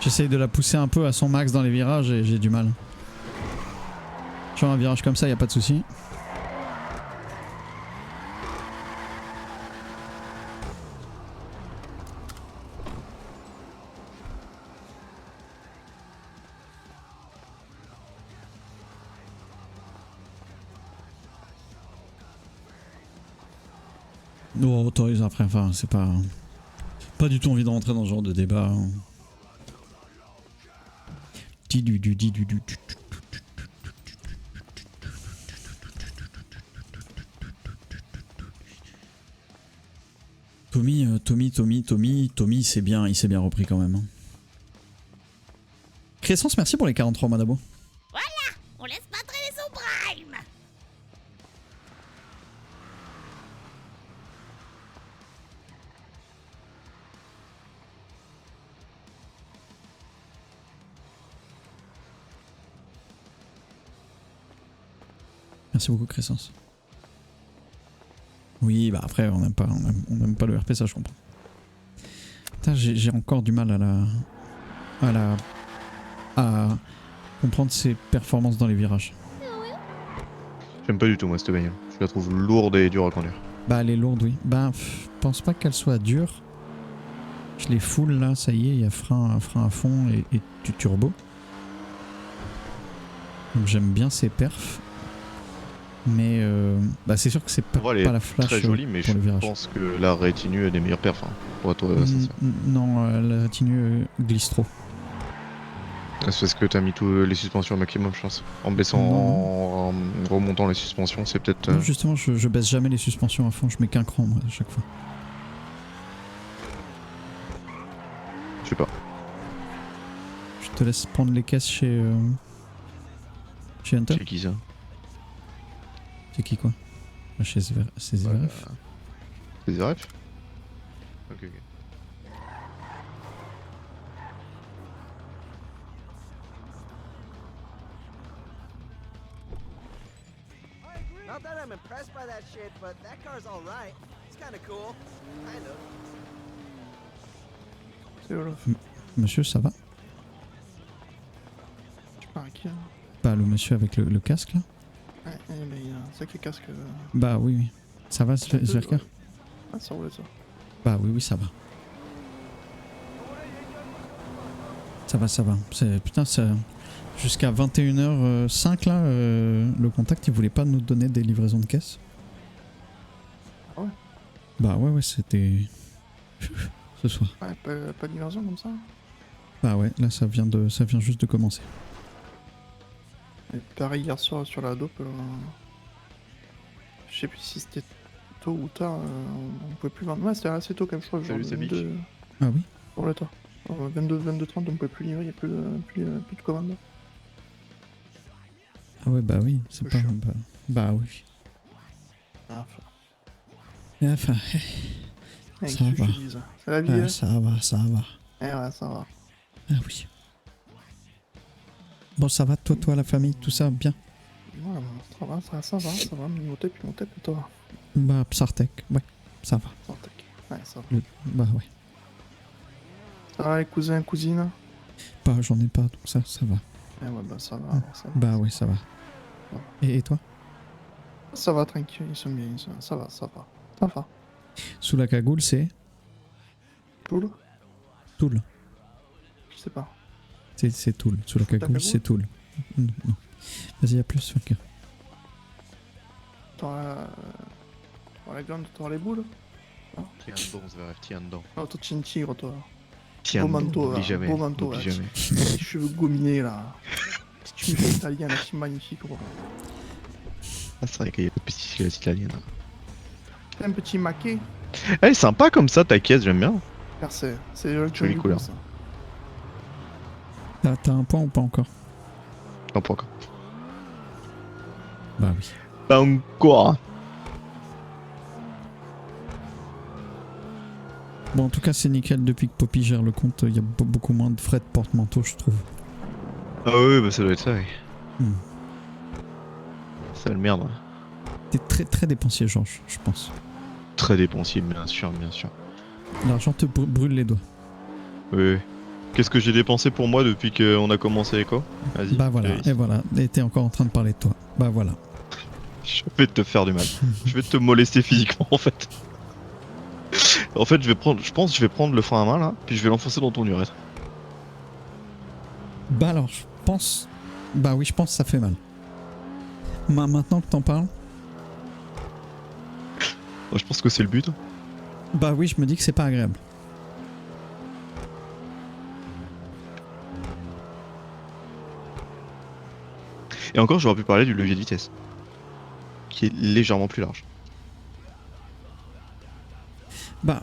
S1: J'essaye de la pousser un peu à son max dans les virages et j'ai du mal. Sur un virage comme ça, y a pas de souci. Non, on autorise après, enfin, c'est pas... Pas du tout envie de rentrer dans ce genre de débat. Hein. Tommy, c'est bien, il s'est bien repris quand même. Hein. Crescence, merci pour les 43 mois d'abo.
S4: Voilà, on laisse pas traîner son prime.
S1: Merci beaucoup, Crescence. Oui, bah après, on n'aime pas le RP, ça je comprends. Putain, j'ai encore du mal à comprendre ses performances dans les virages.
S7: J'aime pas du tout moi cette bagnole. Je la trouve lourde et dure à conduire.
S1: Bah elle est lourde, oui. Bah pense pas qu'elle soit dure. Je les full là, ça y est, il y a frein à fond et du turbo. Donc j'aime bien ses perfs. Mais bah c'est sûr que c'est pas la flash.
S7: Très jolie, mais je pense que la Retinue a des meilleurs perfs. Hein, pour être sincère.
S1: Non, la Retinue glisse trop.
S7: C'est parce que t'as mis tous les suspensions au maximum, je pense. En baissant, en remontant les suspensions, c'est peut-être.
S1: Non, justement, je baisse jamais les suspensions à fond, je mets qu'un cran moi à chaque fois.
S7: Je sais pas.
S1: Je te laisse prendre les caisses chez Hunter.
S7: C'est qui ça?
S1: C'est qui quoi? Chez Zverev.
S7: C'est Zverev? Ok.
S8: Not that I'm impressed by that shit, but that car's alright. It's kinda cool. Kind of.
S1: Monsieur, ça va?
S9: Tu parles à qui là?
S1: Bah le monsieur avec le casque là?
S9: Ouais, mais il y a un sacré casque.
S1: Bah oui. Ça va, Zverka?
S9: Ah, ça roule ça.
S1: Bah oui, ça va. Ça va. Putain, jusqu'à 21h05 là, le contact il voulait pas nous donner des livraisons de caisse.
S9: Ah ouais?
S1: Bah ouais, c'était... ce soir.
S9: Ouais, pas de livraison comme ça?
S1: Bah ouais, là ça vient juste de commencer.
S9: Et pareil hier soir sur la dope, je sais plus si c'était tôt ou tard, on pouvait plus vendre. Ouais, c'était assez tôt quand même, je crois.
S7: Salut,
S9: genre
S7: 22...
S1: Ah oui?
S9: Pour le temps. 22-30, on pouvait plus livrer, il n'y a plus de commandes.
S1: Ah ouais, bah oui, c'est pas... Bah oui. Enfin... Ça va.
S9: C'est la vie, hein.
S1: Ça va.
S9: Eh ouais, ça va.
S1: Ah oui. Bon, ça va, toi, la famille, tout ça, bien?
S9: Ouais, ça va. Mon tep et toi?
S1: Bah, Psartek, ouais, ça va.
S9: Psartek, ouais, ça va.
S1: Bah ouais.
S9: Ça va les cousins, cousines?
S1: Bah, j'en ai pas, donc ça va.
S9: Eh ouais, bah ça va.
S1: Bah oui, ça va. Et toi?
S9: Ça va, tranquille, ils sont bien, ça va.
S1: Sous la cagoule, c'est...
S9: Toul?
S1: Toul.
S9: Je sais pas.
S1: C'est Toul. Sous la cagoule, c'est Toul. Non. Vas-y, à plus, Falker.
S9: T'auras la glande, t'auras les boules?
S7: Tiens dedans, Zverev, tiens dedans.
S9: Non, toi, t'es une tigre, toi.
S7: Tiens
S9: beau
S7: dedans,
S9: manteau,
S7: n'oublie
S9: là.
S7: jamais.
S9: Beau manteau,
S7: n'oublie
S9: là.
S7: jamais.
S9: Les cheveux gominés, là. Si tu me fais italien, là, c'est magnifique, gros.
S7: Ah, c'est vrai qu'il y a pas de piscine italienne.
S9: Un petit maquet.
S7: Elle est sympa comme ça ta caisse, j'aime bien.
S9: Car c'est le
S7: Jolie
S9: du
S7: couleur.
S9: coup, ça.
S1: T'as un point ou pas encore?
S7: Non, pas encore.
S1: Bah oui.
S7: Pas encore.
S1: Bon, en tout cas, c'est nickel. Depuis que Poppy gère le compte, il y a beaucoup moins de frais de porte-manteau, je trouve.
S7: Ah oui, bah ça doit être ça, oui.
S1: Hmm.
S7: Ça le merde.
S1: T'es très très dépensier, Georges, je pense.
S7: Très dépensier, bien sûr, bien sûr.
S1: L'argent te brûle les doigts.
S7: Oui. Qu'est-ce que j'ai dépensé pour moi depuis qu'on a commencé Echo? Vas-y.
S1: Bah voilà, et voilà. Et t'es encore en train de parler de toi. Bah voilà.
S7: Je vais te faire du mal. Je vais te molester physiquement en fait. En fait, je pense que je vais prendre le frein à main là, puis je vais l'enfoncer dans ton urètre.
S1: Bah alors, je pense... Bah oui, je pense que ça fait mal. Maintenant que t'en parles...
S7: Je pense que c'est le but.
S1: Bah oui, je me dis que c'est pas agréable.
S7: Et encore, j'aurais pu parler du levier de vitesse. Qui est légèrement plus large.
S1: Bah...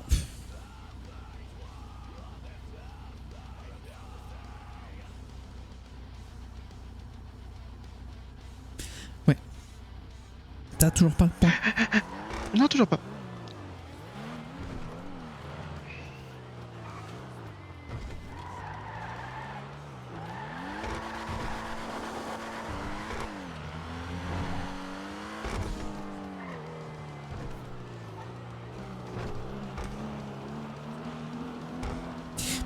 S1: Ouais. T'as toujours pas le point?
S7: Non, toujours pas.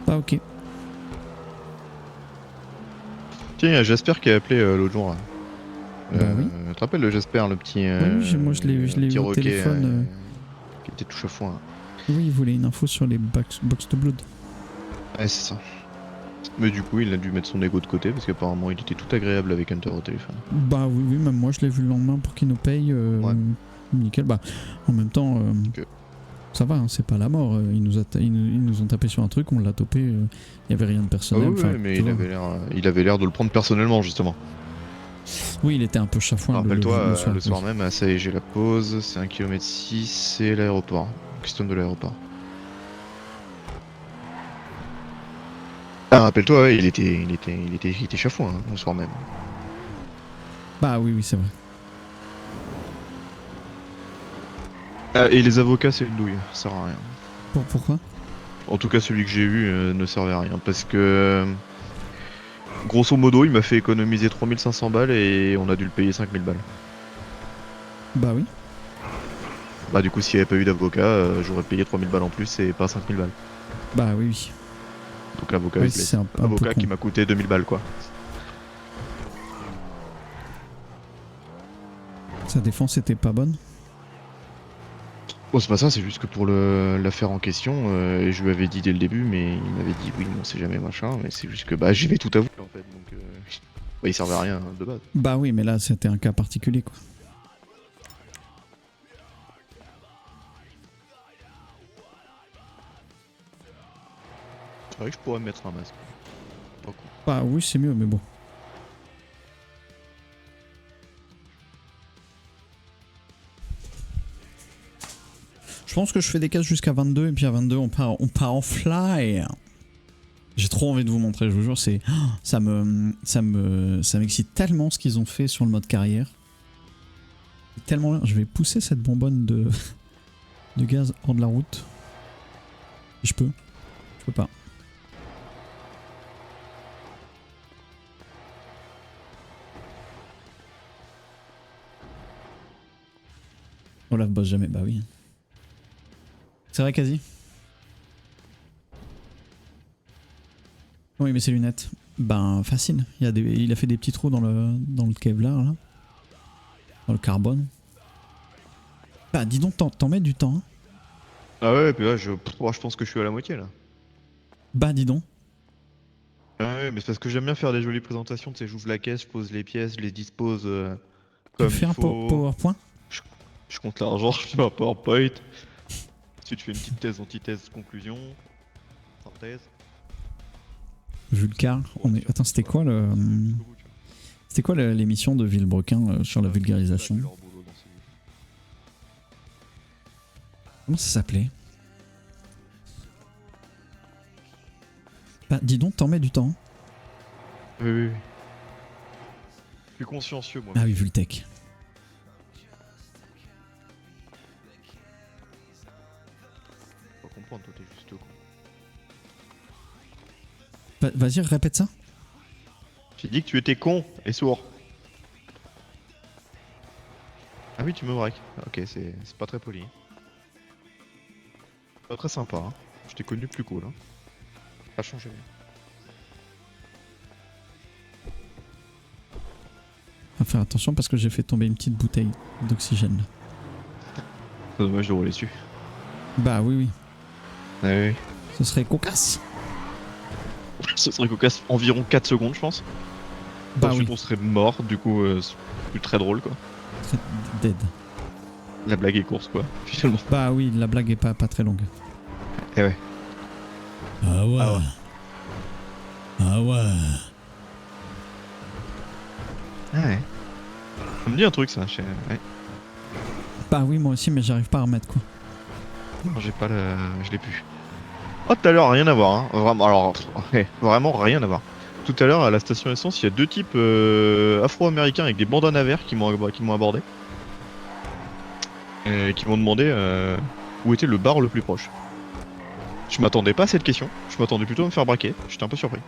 S1: Bah ok.
S7: Tiens, il y a Jasper qui a appelé l'autre jour là.
S1: Bah oui.
S7: Tu te rappelles le Jasper, le petit.
S1: Oui, moi je l'ai
S7: petit
S1: eu au
S7: roquet,
S1: téléphone.
S7: qui était touche à foin.
S1: Oui, il voulait une info sur les box to blood.
S7: Ouais, c'est ça. Mais du coup, il a dû mettre son ego de côté parce qu'apparemment, il était tout agréable avec Hunter au téléphone.
S1: Bah oui, oui, même moi je l'ai vu le lendemain pour qu'il nous paye.
S7: Ouais.
S1: Nickel. Bah en même temps, ça va, hein, c'est pas la mort. Ils nous ont tapé sur un truc, on l'a topé. Il y avait rien de
S7: Ah
S1: personnel.
S7: oui, ouais, mais il avait l'air de le prendre personnellement justement.
S1: Oui, il était un peu chafouin.
S7: Rappelle-toi, le
S1: oui.
S7: soir même, ça y est, j'ai la pause, c'est 1,6 km, c'est l'aéroport. Question de l'aéroport. Ah, rappelle-toi, ouais, il était chafouin hein, le soir même.
S1: Bah oui, c'est vrai.
S7: Ah, et les avocats, c'est une douille, ça sert à rien.
S1: Pourquoi?
S7: En tout cas, celui que j'ai vu ne servait à rien parce que grosso modo, il m'a fait économiser 3500 balles et on a dû le payer 5000 balles.
S1: Bah oui.
S7: Bah du coup, s'il n'y avait pas eu d'avocat, j'aurais payé 3000 balles en plus et pas 5000 balles.
S1: Bah oui, oui.
S7: Donc l'avocat,
S1: Oui,
S7: il se laisse.
S1: c'est un peu
S7: Avocat
S1: con.
S7: qui m'a coûté 2000 balles quoi.
S1: Sa défense était pas bonne.
S7: Bon, c'est pas ça, c'est juste que pour l'affaire en question, je lui avais dit dès le début, mais il m'avait dit oui, mais on sait jamais machin, mais c'est juste que bah j'y vais tout avouer en fait, donc bah, il servait à rien de base.
S1: Bah oui, mais là c'était un cas particulier quoi.
S7: C'est vrai que je pourrais me mettre un masque. Pas cool.
S1: Bah oui, c'est mieux, mais bon. Je pense que je fais des cases jusqu'à 22 et puis à 22 on part en fly. J'ai trop envie de vous montrer, je vous jure, c'est ça m'excite tellement ce qu'ils ont fait sur le mode carrière. C'est tellement bien. Je vais pousser cette bonbonne de gaz hors de la route. Je peux pas. Olaf bosse jamais, bah oui. C'est vrai, quasi. Oui, mais ses lunettes. Ben, facile. Il a fait des petits trous dans le Kevlar, là. Dans le carbone. Bah, dis donc, t'en mets du temps. Hein.
S7: Ah ouais, puis là, je pense que je suis à la moitié là.
S1: Bah, dis donc.
S7: Ah ouais, mais c'est parce que j'aime bien faire des jolies présentations, tu sais, j'ouvre la caisse, je pose les pièces, je les dispose comme
S1: Tu fais
S7: il
S1: un
S7: faut.
S1: PowerPoint?
S7: Je compte l'argent, je fais un PowerPoint. Ensuite, je fais une petite thèse, antithèse, conclusion, synthèse.
S1: Vulcar. Attends, c'était quoi l'émission de Villebrequin sur la vulgarisation? Comment ça s'appelait? Bah dis donc, t'en mets du temps.
S7: Oui, oui, oui. Je suis consciencieux, moi.
S1: Ah oui, Vultec.
S7: Faut comprendre, toi, t'es juste con.
S1: Vas-y, répète ça.
S7: J'ai dit que tu étais con et sourd. Ah oui, tu me braques. Ok, c'est pas très poli. Pas très sympa, hein. Je t'ai connu plus cool, hein. Pas changé.
S1: On va faire attention parce que j'ai fait tomber une petite bouteille d'oxygène.
S7: C'est dommage de rouler dessus.
S1: Bah oui, oui.
S7: Ah oui.
S1: Ce serait cocasse.
S7: Ce serait cocasse environ 4 secondes, je pense.
S1: Bah
S7: Ensuite,
S1: oui.
S7: on serait mort, du coup, c'est plus très drôle, quoi.
S1: Très dead.
S7: La blague est courte, quoi, finalement.
S1: Bah oui, la blague est pas très longue.
S7: Eh ouais.
S1: Ah ouais.
S7: Ah ouais.
S1: Ah ouais.
S7: Ah ouais. Ça me dit un truc, ça. Ouais.
S1: Bah oui, moi aussi, mais j'arrive pas à remettre quoi.
S7: Non, j'ai pas le... Je l'ai plus. Oh, tout à l'heure, rien à voir, hein. Vraiment, alors, ouais, vraiment rien à voir. Tout à l'heure, à la station essence, il y a 2 types afro-américains avec des bandanas verts qui m'ont abordé. Et qui m'ont demandé où était le bar le plus proche. Je m'attendais pas à cette question, je m'attendais plutôt à me faire braquer, j'étais un peu surpris.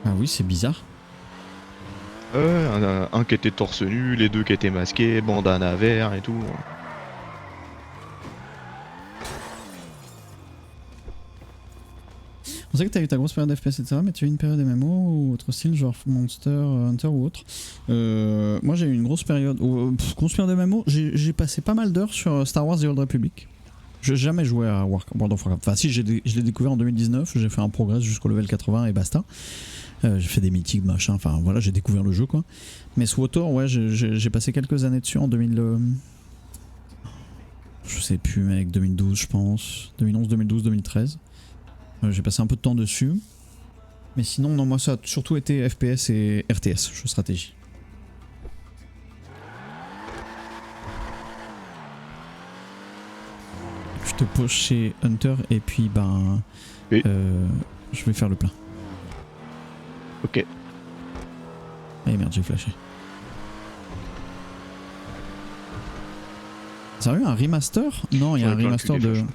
S1: Ah oui, c'est bizarre.
S7: Un qui était torse nu, les 2 qui étaient masqués, bandana vert et tout.
S1: On sait que t'as eu ta grosse période FPS etc, mais tu as eu une période MMO ou autre style, genre Monster Hunter ou autre. Moi j'ai eu une grosse période, grosse période MMO, j'ai passé pas mal d'heures sur Star Wars The Old Republic. J'ai jamais joué à World of Warcraft. Enfin si, je l'ai découvert en 2019, j'ai fait un progress jusqu'au level 80 et basta. J'ai fait des mythiques, machin, enfin voilà, j'ai découvert le jeu quoi. Mais SWTOR, ouais, j'ai passé quelques années dessus en 2000... je sais plus mec, 2012 je pense, 2011, 2012, 2013. J'ai passé un peu de temps dessus. Mais sinon, non, moi ça a surtout été FPS et RTS, jeu stratégie. Je te pose chez Hunter et puis ben...
S7: Oui.
S1: Je vais faire le plein.
S7: Ok.
S1: Ah merde, j'ai flashé. Ça a eu un remaster? Non, il y a un remaster de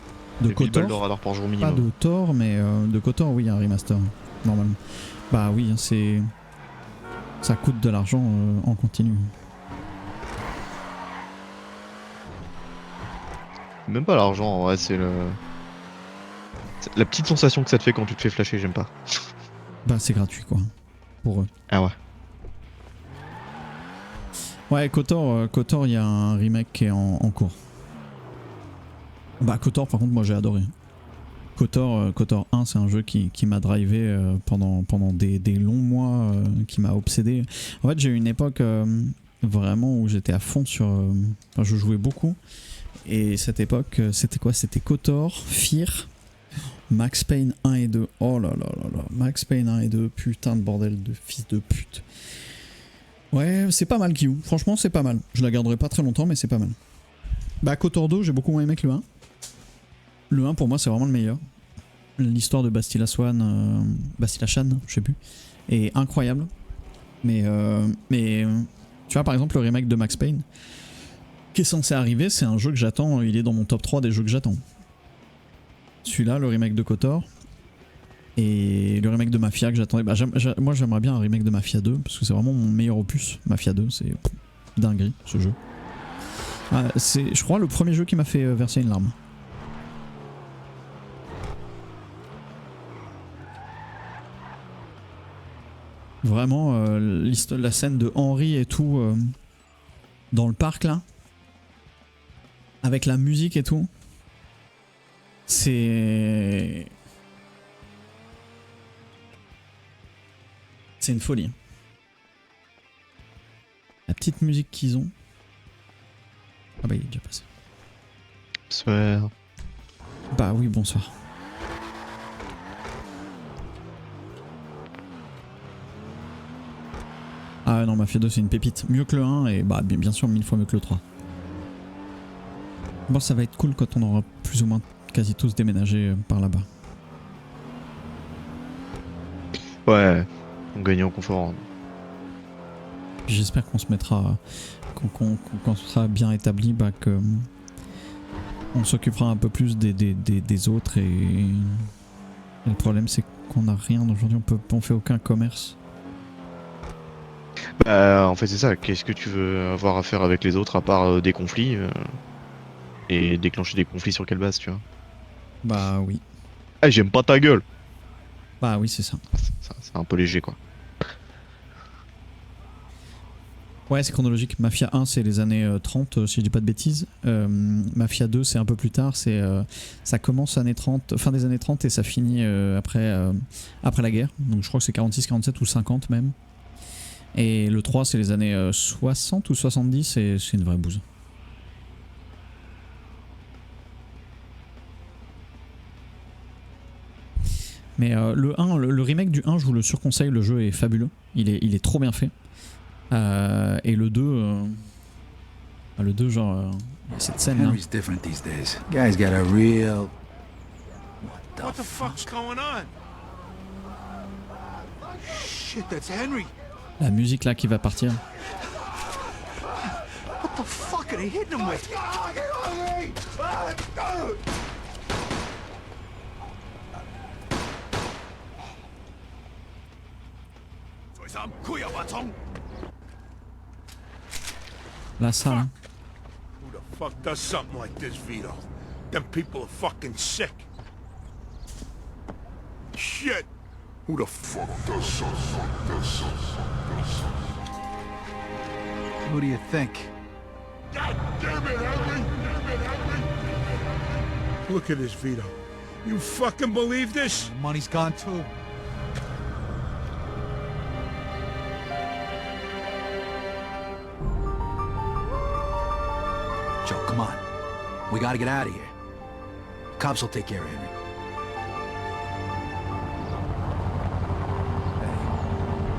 S1: KOTOR.
S7: Par jour
S1: Pas
S7: minimum.
S1: de Thor, mais de KOTOR, oui, il y a un remaster, normalement. Bah oui, c'est... Ça coûte de l'argent en continu.
S7: Même pas l'argent, en vrai, c'est le... La petite sensation que ça te fait quand tu te fais flasher, j'aime pas.
S1: Bah c'est gratuit, quoi. Pour eux.
S7: Ah ouais.
S1: Ouais, KOTOR, il y a un remake qui est en cours. Bah KOTOR, par contre, moi j'ai adoré. KOTOR 1, c'est un jeu qui m'a drivé pendant des longs mois, qui m'a obsédé. En fait, j'ai eu une époque vraiment où j'étais à fond sur... Enfin, je jouais beaucoup. Et cette époque, c'était quoi? C'était KOTOR, Fear, Max Payne 1 et 2. Oh là là là là. Max Payne 1 et 2, putain de bordel de fils de pute. Ouais, c'est pas mal, Kiyou. Franchement, c'est pas mal. Je la garderai pas très longtemps, mais c'est pas mal. Bah, KOTOR 2, j'ai beaucoup moins aimé que le 1. Le 1, pour moi, c'est vraiment le meilleur. L'histoire de Bastila Swan, Bastila Shan, je sais plus, est incroyable. Mais tu vois, par exemple, le remake de Max Payne, qui est censé arriver, c'est un jeu que j'attends. Il est dans mon top 3 des jeux que j'attends. Celui-là, le remake de KOTOR. Et le remake de Mafia que j'attendais. Bah, moi j'aimerais bien un remake de Mafia 2 parce que c'est vraiment mon meilleur opus. Mafia 2, c'est dinguerie ce jeu. Ah, c'est, je crois, le premier jeu qui m'a fait verser une larme. Vraiment, la scène de Henry et tout dans le parc là, avec la musique et tout, c'est une folie. La petite musique qu'ils ont. Ah bah il est déjà passé.
S7: Bonsoir.
S1: Bah oui, bonsoir. Ah non, Mafia 2 c'est une pépite. Mieux que le 1 et bah bien sûr 1000 fois mieux que le 3. Bon, ça va être cool quand on aura plus ou moins quasi tous déménagé par là-bas.
S7: Ouais, on gagne en confort.
S1: Puis j'espère qu'on se mettra, qu'on sera bien établi, bah, que on s'occupera un peu plus des autres et le problème c'est qu'on n'a rien aujourd'hui, on fait aucun commerce.
S7: Bah, en fait, c'est ça. Qu'est-ce que tu veux avoir à faire avec les autres à part des conflits et déclencher des conflits sur quelle base, tu vois?
S1: Bah oui.
S7: Ah, j'aime pas ta gueule!
S1: Bah oui, c'est ça.
S7: C'est un peu léger, quoi.
S1: Ouais, c'est chronologique. Mafia 1, c'est les années 30, si je dis pas de bêtises. Mafia 2, c'est un peu plus tard. Ça commence années 30, fin des années 30 et ça finit après la guerre. Donc je crois que c'est 46, 47 ou 50 même. Et le 3, c'est les années 60 ou 70 et c'est une vraie bouse. Mais le 1, le remake du 1, je vous le surconseille. Le jeu est fabuleux. Il est trop bien fait. Et le 2, genre, cette scène là.
S10: Henry's different these days. Guy's got a real.
S8: What the fuck's going on? Shit, that's Henry.
S1: La musique là qui va partir.
S8: What the fuck are they hitting him with?
S1: Là, ça là.
S8: Who the fuck does something like this, Vito? Them people are fucking sick. Shit! Who the fuck does something like this?
S10: Who do you think?
S8: God damn it, Henry! Look at this, Vito. You fucking believe this?
S10: The money's gone too. Joe, come on. We gotta get out of here. Cops will take care of Henry.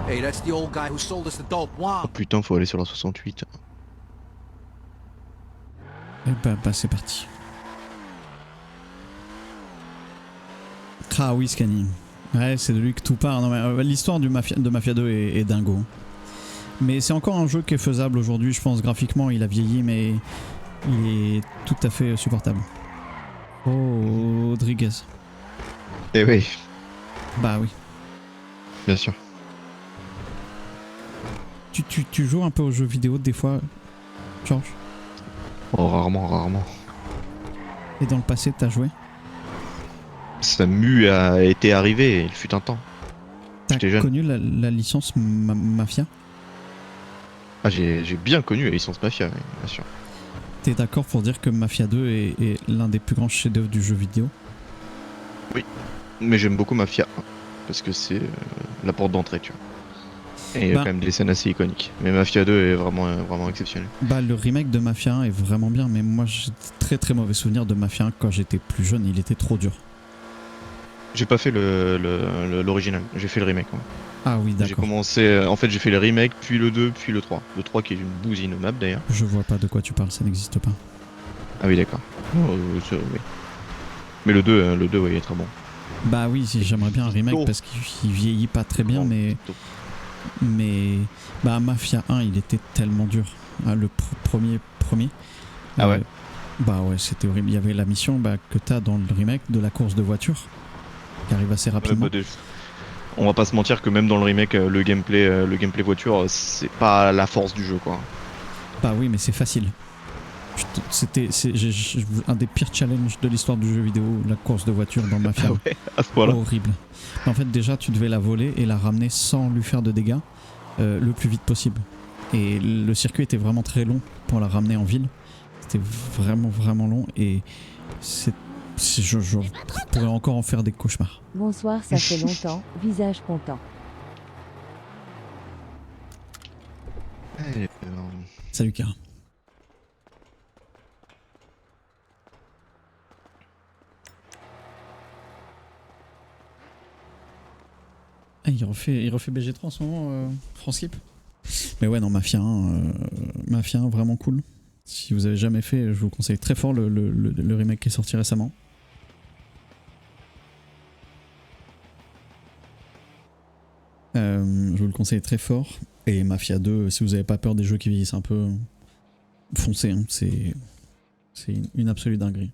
S10: Hey, that's the old guy who sold us the dope. Wow.
S7: Oh putain, faut aller sur la 68.
S1: Et bah c'est parti. Ah oui, Scani. Ouais, c'est de lui que tout part. Non, mais, l'histoire de Mafia 2 est dingo. Mais c'est encore un jeu qui est faisable aujourd'hui, je pense. Graphiquement, il a vieilli, mais il est tout à fait supportable. Oh, Rodriguez.
S7: Eh oui,
S1: Bah oui.
S7: bien sûr.
S1: Tu joues un peu aux jeux vidéo des fois, George?
S7: Oh, rarement.
S1: Et dans le passé, t'as joué?
S7: Samu a été arrivé, il fut un temps.
S1: T'as
S7: J'étais jeune.
S1: connu la licence Mafia?
S7: Ah, j'ai bien connu la licence Mafia, oui, bien sûr.
S1: T'es d'accord pour dire que Mafia 2 est l'un des plus grands chefs-d'œuvre du jeu vidéo?
S7: Mais j'aime beaucoup Mafia 1, parce que c'est la porte d'entrée, tu vois. Et il y a
S1: Bah.
S7: quand même des scènes assez iconiques. Mais Mafia 2 est vraiment exceptionnel.
S1: Bah le remake de Mafia 1 est vraiment bien, mais moi j'ai très très mauvais souvenir de Mafia 1 quand j'étais plus jeune, il était trop dur.
S7: J'ai pas fait l'original, j'ai fait le remake. Moi.
S1: Ah oui,
S7: J'ai
S1: d'accord.
S7: commencé, en fait j'ai fait le remake, puis le 2, puis le 3. Le 3 qui est une bouse innommable d'ailleurs.
S1: Je vois pas de quoi tu parles, ça n'existe pas.
S7: Ah oui, d'accord. Oh, oui. Mais le 2, ouais, il est très bon.
S1: Bah oui, j'aimerais bien un remake
S7: Oh.
S1: parce qu'il vieillit pas très bien,
S7: Oh.
S1: mais bah Mafia 1 il était tellement dur. Ah, le premier.
S7: Ah ouais.
S1: Bah ouais, c'était horrible. Il y avait la mission que t'as dans le remake de la course de voiture qui arrive assez rapidement.
S7: On va pas se mentir que même dans le remake, le gameplay voiture, c'est pas la force du jeu, quoi.
S1: Bah oui, mais c'est facile. C'était un des pires challenges de l'histoire du jeu vidéo, la course de voiture dans Mafia 1.
S7: Ah ouais, à ce point-là.
S1: Horrible. En fait, déjà, tu devais la voler et la ramener sans lui faire de dégâts le plus vite possible. Et le circuit était vraiment très long pour la ramener en ville. C'était vraiment long et je pourrais encore en faire des cauchemars.
S11: Bonsoir, ça fait longtemps. Visage content.
S1: Salut Kara. Ah, il refait BG3 en ce moment, France Skip. Mais ouais, non, Mafia 1 vraiment cool. Si vous avez jamais fait, je vous conseille très fort le remake qui est sorti récemment. Je vous le conseille très fort. Et Mafia 2, si vous n'avez pas peur des jeux qui vieillissent un peu, foncez, hein. C'est une absolue dinguerie.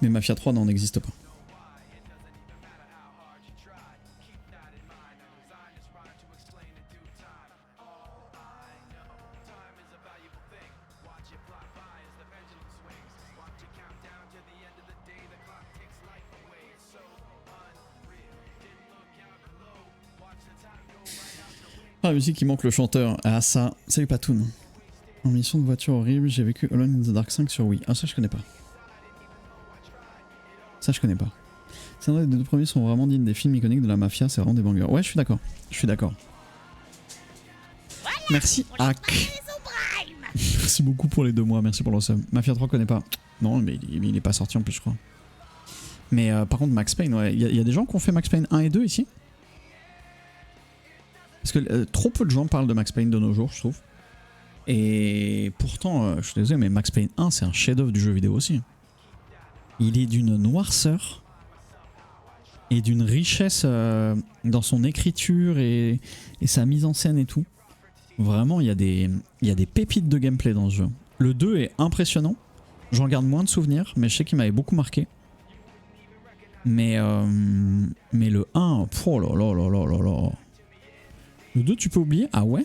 S1: Mais Mafia 3 n'en existe pas. Ah, la musique, il manque le chanteur. Ah, ça. Salut Patoun. En mission de voiture horrible, j'ai vécu Alone in the Dark 5 sur Wii. Ah, ça, je connais pas. Ça, je connais pas. C'est vrai, les deux premiers sont vraiment dignes des films iconiques de la mafia, c'est vraiment des bangers. Ouais, je suis d'accord. Je suis d'accord. Merci, Hack. Merci beaucoup pour les 2 mois, merci pour le sub. Mafia 3, connais pas. Non, mais il est pas sorti en plus, je crois. Mais par contre, Max Payne, ouais. Il y a des gens qui ont fait Max Payne 1 et 2 ici. Parce que trop peu de gens parlent de Max Payne de nos jours, je trouve. Et pourtant, je suis désolé, mais Max Payne 1, c'est un chef-d'œuvre du jeu vidéo aussi. Il est d'une noirceur et d'une richesse dans son écriture et sa mise en scène et tout. Vraiment, il y a des pépites de gameplay dans ce jeu. Le 2 est impressionnant. J'en garde moins de souvenirs, mais je sais qu'il m'avait beaucoup marqué. Mais le 1, oh là là là là là là. Le 2, tu peux oublier? Ah ouais?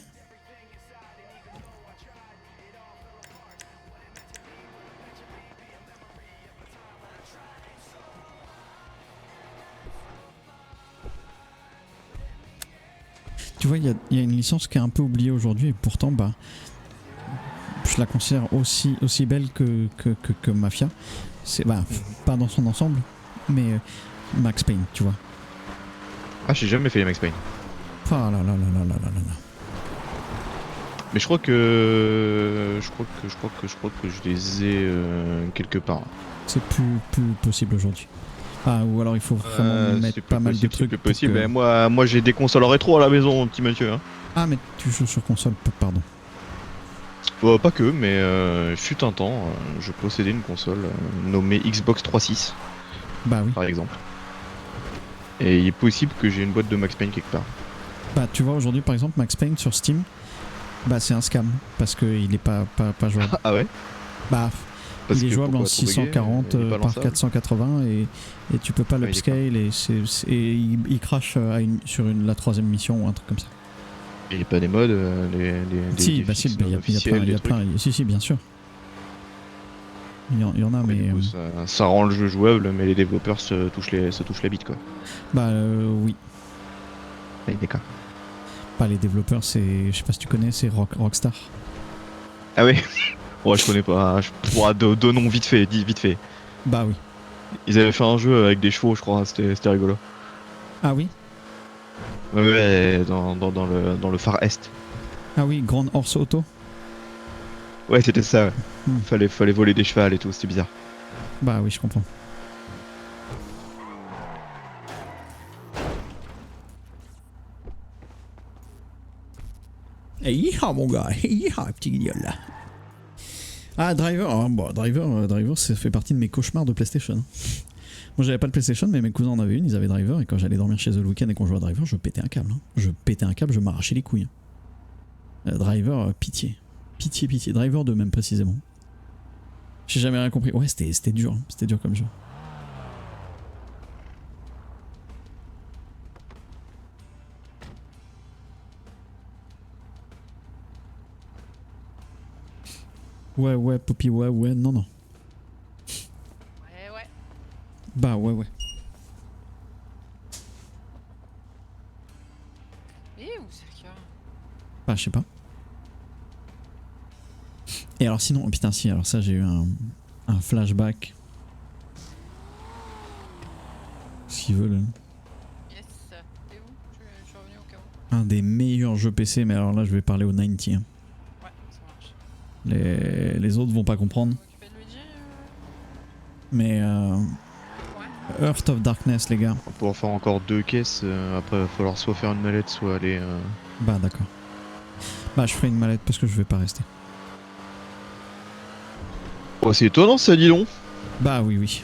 S1: Tu vois, il y a une licence qui est un peu oubliée aujourd'hui et pourtant, bah, je la considère aussi belle que Mafia. C'est bah, pas dans son ensemble, mais Max Payne, tu vois.
S7: Ah, j'ai jamais fait les Max Payne.
S1: Ah là là là là là là là.
S7: Mais je crois que je les ai quelque part.
S1: C'est plus possible aujourd'hui. Ah, ou alors il faut vraiment mettre pas mal de trucs.
S7: C'est plus possible. Que... Moi j'ai des consoles rétro à la maison, petit Mathieu. Hein.
S1: Ah, mais tu joues sur console, pardon.
S7: Pas que, mais fut un temps, je possédais une console nommée Xbox 360.
S1: Bah oui.
S7: Par exemple. Et il est possible que j'ai une boîte de Max Payne quelque part.
S1: Bah tu vois, aujourd'hui par exemple, Max Payne sur Steam, bah c'est un scam, parce qu'il est pas jouable.
S7: Ah ouais?
S1: Bah... il est jouable en 640 par 480 et tu peux pas l'upscale et il crache sur la 3ème mission ou un truc comme ça.
S7: Il n'y a pas des modes
S1: Si, bah si, il y a plein. Si, bien sûr. Il y en a, mais...
S7: Coup, ça rend le jeu jouable, mais les développeurs se touchent la bite, quoi.
S1: Bah oui.
S7: Ouais, d'accord.
S1: Bah les développeurs, c'est... Je sais pas si tu connais, c'est Rockstar.
S7: Ah ouais. Ouais, je connais pas. Deux noms vite fait.
S1: Bah oui.
S7: Ils avaient fait un jeu avec des chevaux, je crois. C'était rigolo.
S1: Ah oui.
S7: Ouais, dans le Far Est.
S1: Ah oui, Grand Horse Auto.
S7: Ouais, c'était ça. Ouais. Fallait voler des chevals et tout. C'était bizarre.
S1: Bah oui, je comprends. Hi-ha mon gars, hi-ha petit guignol là. Ah Driver, Driver ça fait partie de mes cauchemars de PlayStation. Moi j'avais pas de PlayStation mais mes cousins en avaient une, ils avaient Driver et quand j'allais dormir chez eux le week-end et qu'on jouait à Driver, je pétais un câble. Je m'arrachais les couilles. Driver, pitié. Pitié. Driver 2 même précisément. J'ai jamais rien compris. Ouais c'était dur comme jeu. Ouais, Poppy, ouais, non.
S6: Ouais.
S1: Bah, ouais.
S6: Et où c'est que...
S1: Bah, je sais pas. Et alors, sinon, oh putain, si, alors ça, j'ai eu un flashback. S'ils veulent.
S6: Yes, t'es où? Je suis revenu au cas où.
S1: Un des meilleurs jeux PC, mais alors là, je vais parler au 90. Hein.
S6: Ouais, ça marche.
S1: Les autres vont pas comprendre. Mais Heart of Darkness, les gars.
S7: On va pouvoir faire encore 2 caisses. Après, il va falloir soit faire une mallette, soit aller.
S1: Bah, d'accord. Bah, je ferai une mallette parce que je vais pas rester.
S7: Oh, c'est étonnant ça, dis donc.
S1: Bah, oui, oui.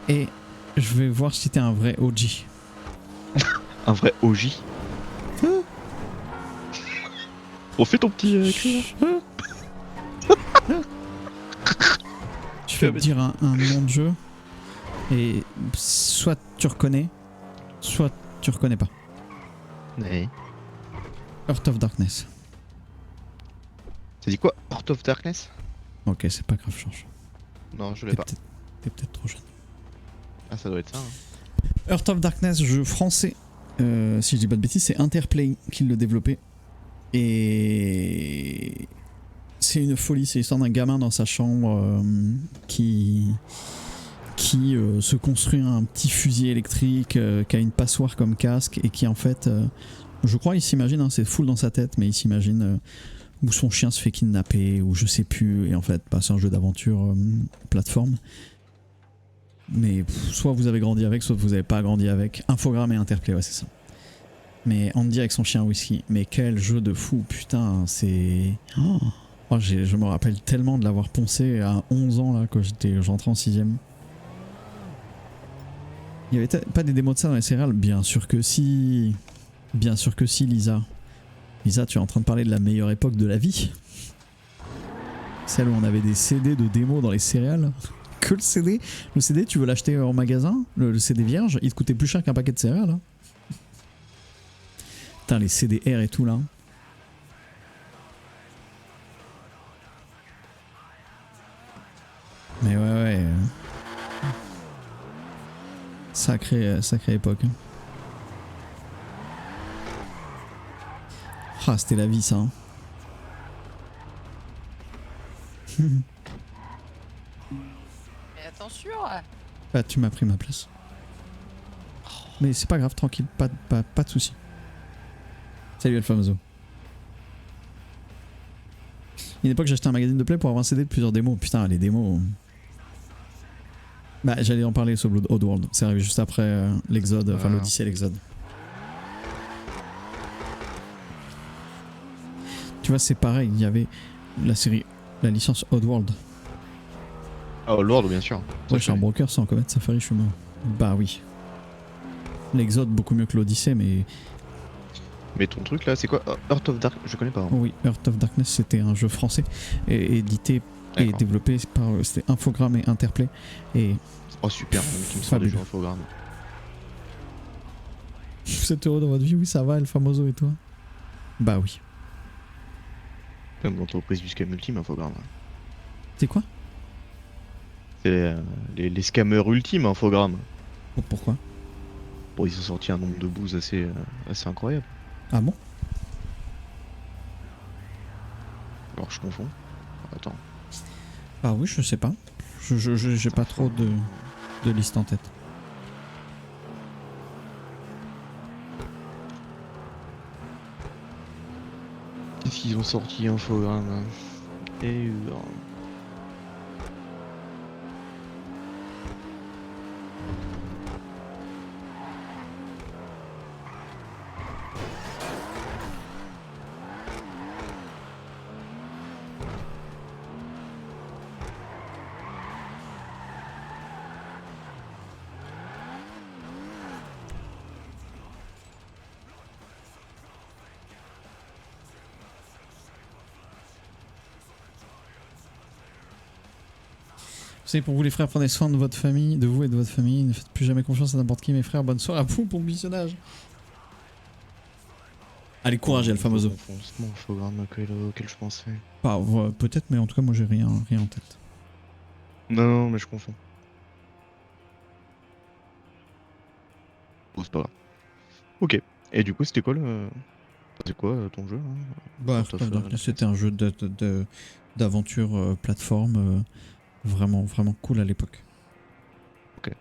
S1: Et je vais voir si t'es un vrai OG.
S7: Un vrai OG. On fait ton petit cri là.
S1: Je vais te dire un nom de jeu. Et soit tu reconnais, soit tu reconnais pas.
S7: Ouais.
S1: Heart of Darkness.
S7: T'as dit quoi? Heart of Darkness?
S1: Ok, c'est pas grave, change.
S7: Non, je l'ai pas.
S1: T'es peut-être trop jeune.
S7: Ah, ça doit être ça. Hein.
S1: Heart of Darkness, jeu français. Si je dis pas de bêtises, c'est Interplay qui le développait. Et c'est une folie, c'est l'histoire d'un gamin dans sa chambre qui se construit un petit fusil électrique, qui a une passoire comme casque et qui en fait, je crois il s'imagine, hein, c'est full dans sa tête, mais il s'imagine où son chien se fait kidnapper ou je sais plus, et en fait bah, c'est un jeu d'aventure plateforme. Mais soit vous avez grandi avec, soit vous avez pas grandi avec. Infogrames et Interplay, ouais c'est ça. Mais Andy avec son chien whisky, mais quel jeu de fou, putain, c'est... Oh, je me rappelle tellement de l'avoir poncé à 11 ans là, quand j'entrais en 6ème. Il y avait pas des démos de ça dans les céréales? Bien sûr que si. Bien sûr que si, Lisa. Lisa, tu es en train de parler de la meilleure époque de la vie. Celle où on avait des CD de démos dans les céréales. Que le CD. Le CD, tu veux l'acheter en magasin? Le CD vierge, il te coûtait plus cher qu'un paquet de céréales. Hein. Putain, les CDR et tout là. Mais ouais. Sacrée époque. Ah, c'était la vie ça. Hein.
S6: Mais attention.
S1: Bah, tu m'as pris ma place. Mais c'est pas grave, tranquille, pas de soucis. Salut Alfamoso. Une époque, j'ai acheté un magazine de play pour avoir un CD de plusieurs démos. Putain, les démos. Bah, j'allais en parler sur Blood Oddworld. C'est arrivé juste après l'Exode, enfin l'Odyssée et l'Exode. Tu vois, c'est pareil. Il y avait la série, la licence Oddworld.
S7: Ah, Oddworld, bien sûr.
S1: Ouais, je suis un broker sans commettre Safari, je suis mort. Bah oui. L'Exode, beaucoup mieux que l'Odyssée, mais.
S7: Mais ton truc là, c'est quoi? Heart of Dark, je connais pas. Hein.
S1: Oui, Heart of Darkness, c'était un jeu français et édité et développé par c'était Infogrames et Interplay. Et
S7: oh super, qui me sort des jeux Infogrames.
S1: Vous êtes heureux dans votre vie? Oui, ça va, El Famoso et toi? Bah oui.
S7: Comme l'entreprise du scam ultime, Infogrames.
S1: C'est quoi?
S7: C'est les scammers ultimes, Infogrames.
S1: Oh, pourquoi?
S7: Bon, ils ont sorti un nombre de bouses assez incroyable.
S1: Ah bon?
S7: Alors je confonds. Attends.
S1: Ah oui, je sais pas. J'ai pas trop de listes en tête.
S7: Qu'est-ce qu'ils ont sorti Infogrames? Et
S1: C'est pour vous les frères, prenez soin de votre famille, de vous et de votre famille. Ne faites plus jamais confiance à n'importe qui, mes frères. Bonne soirée à vous, bon visionnage. Allez, courage, El Famoso.
S7: C'est mon Infogrames auquel je pensais.
S1: Bah, peut-être, mais en tout cas, moi j'ai rien en tête.
S7: Non, mais je confonds. Bon, c'est pas grave. Ok. Et du coup, c'était quoi c'est quoi ton jeu là?
S1: Bah, c'était un jeu d'aventure plateforme vraiment cool à l'époque.
S7: Ok.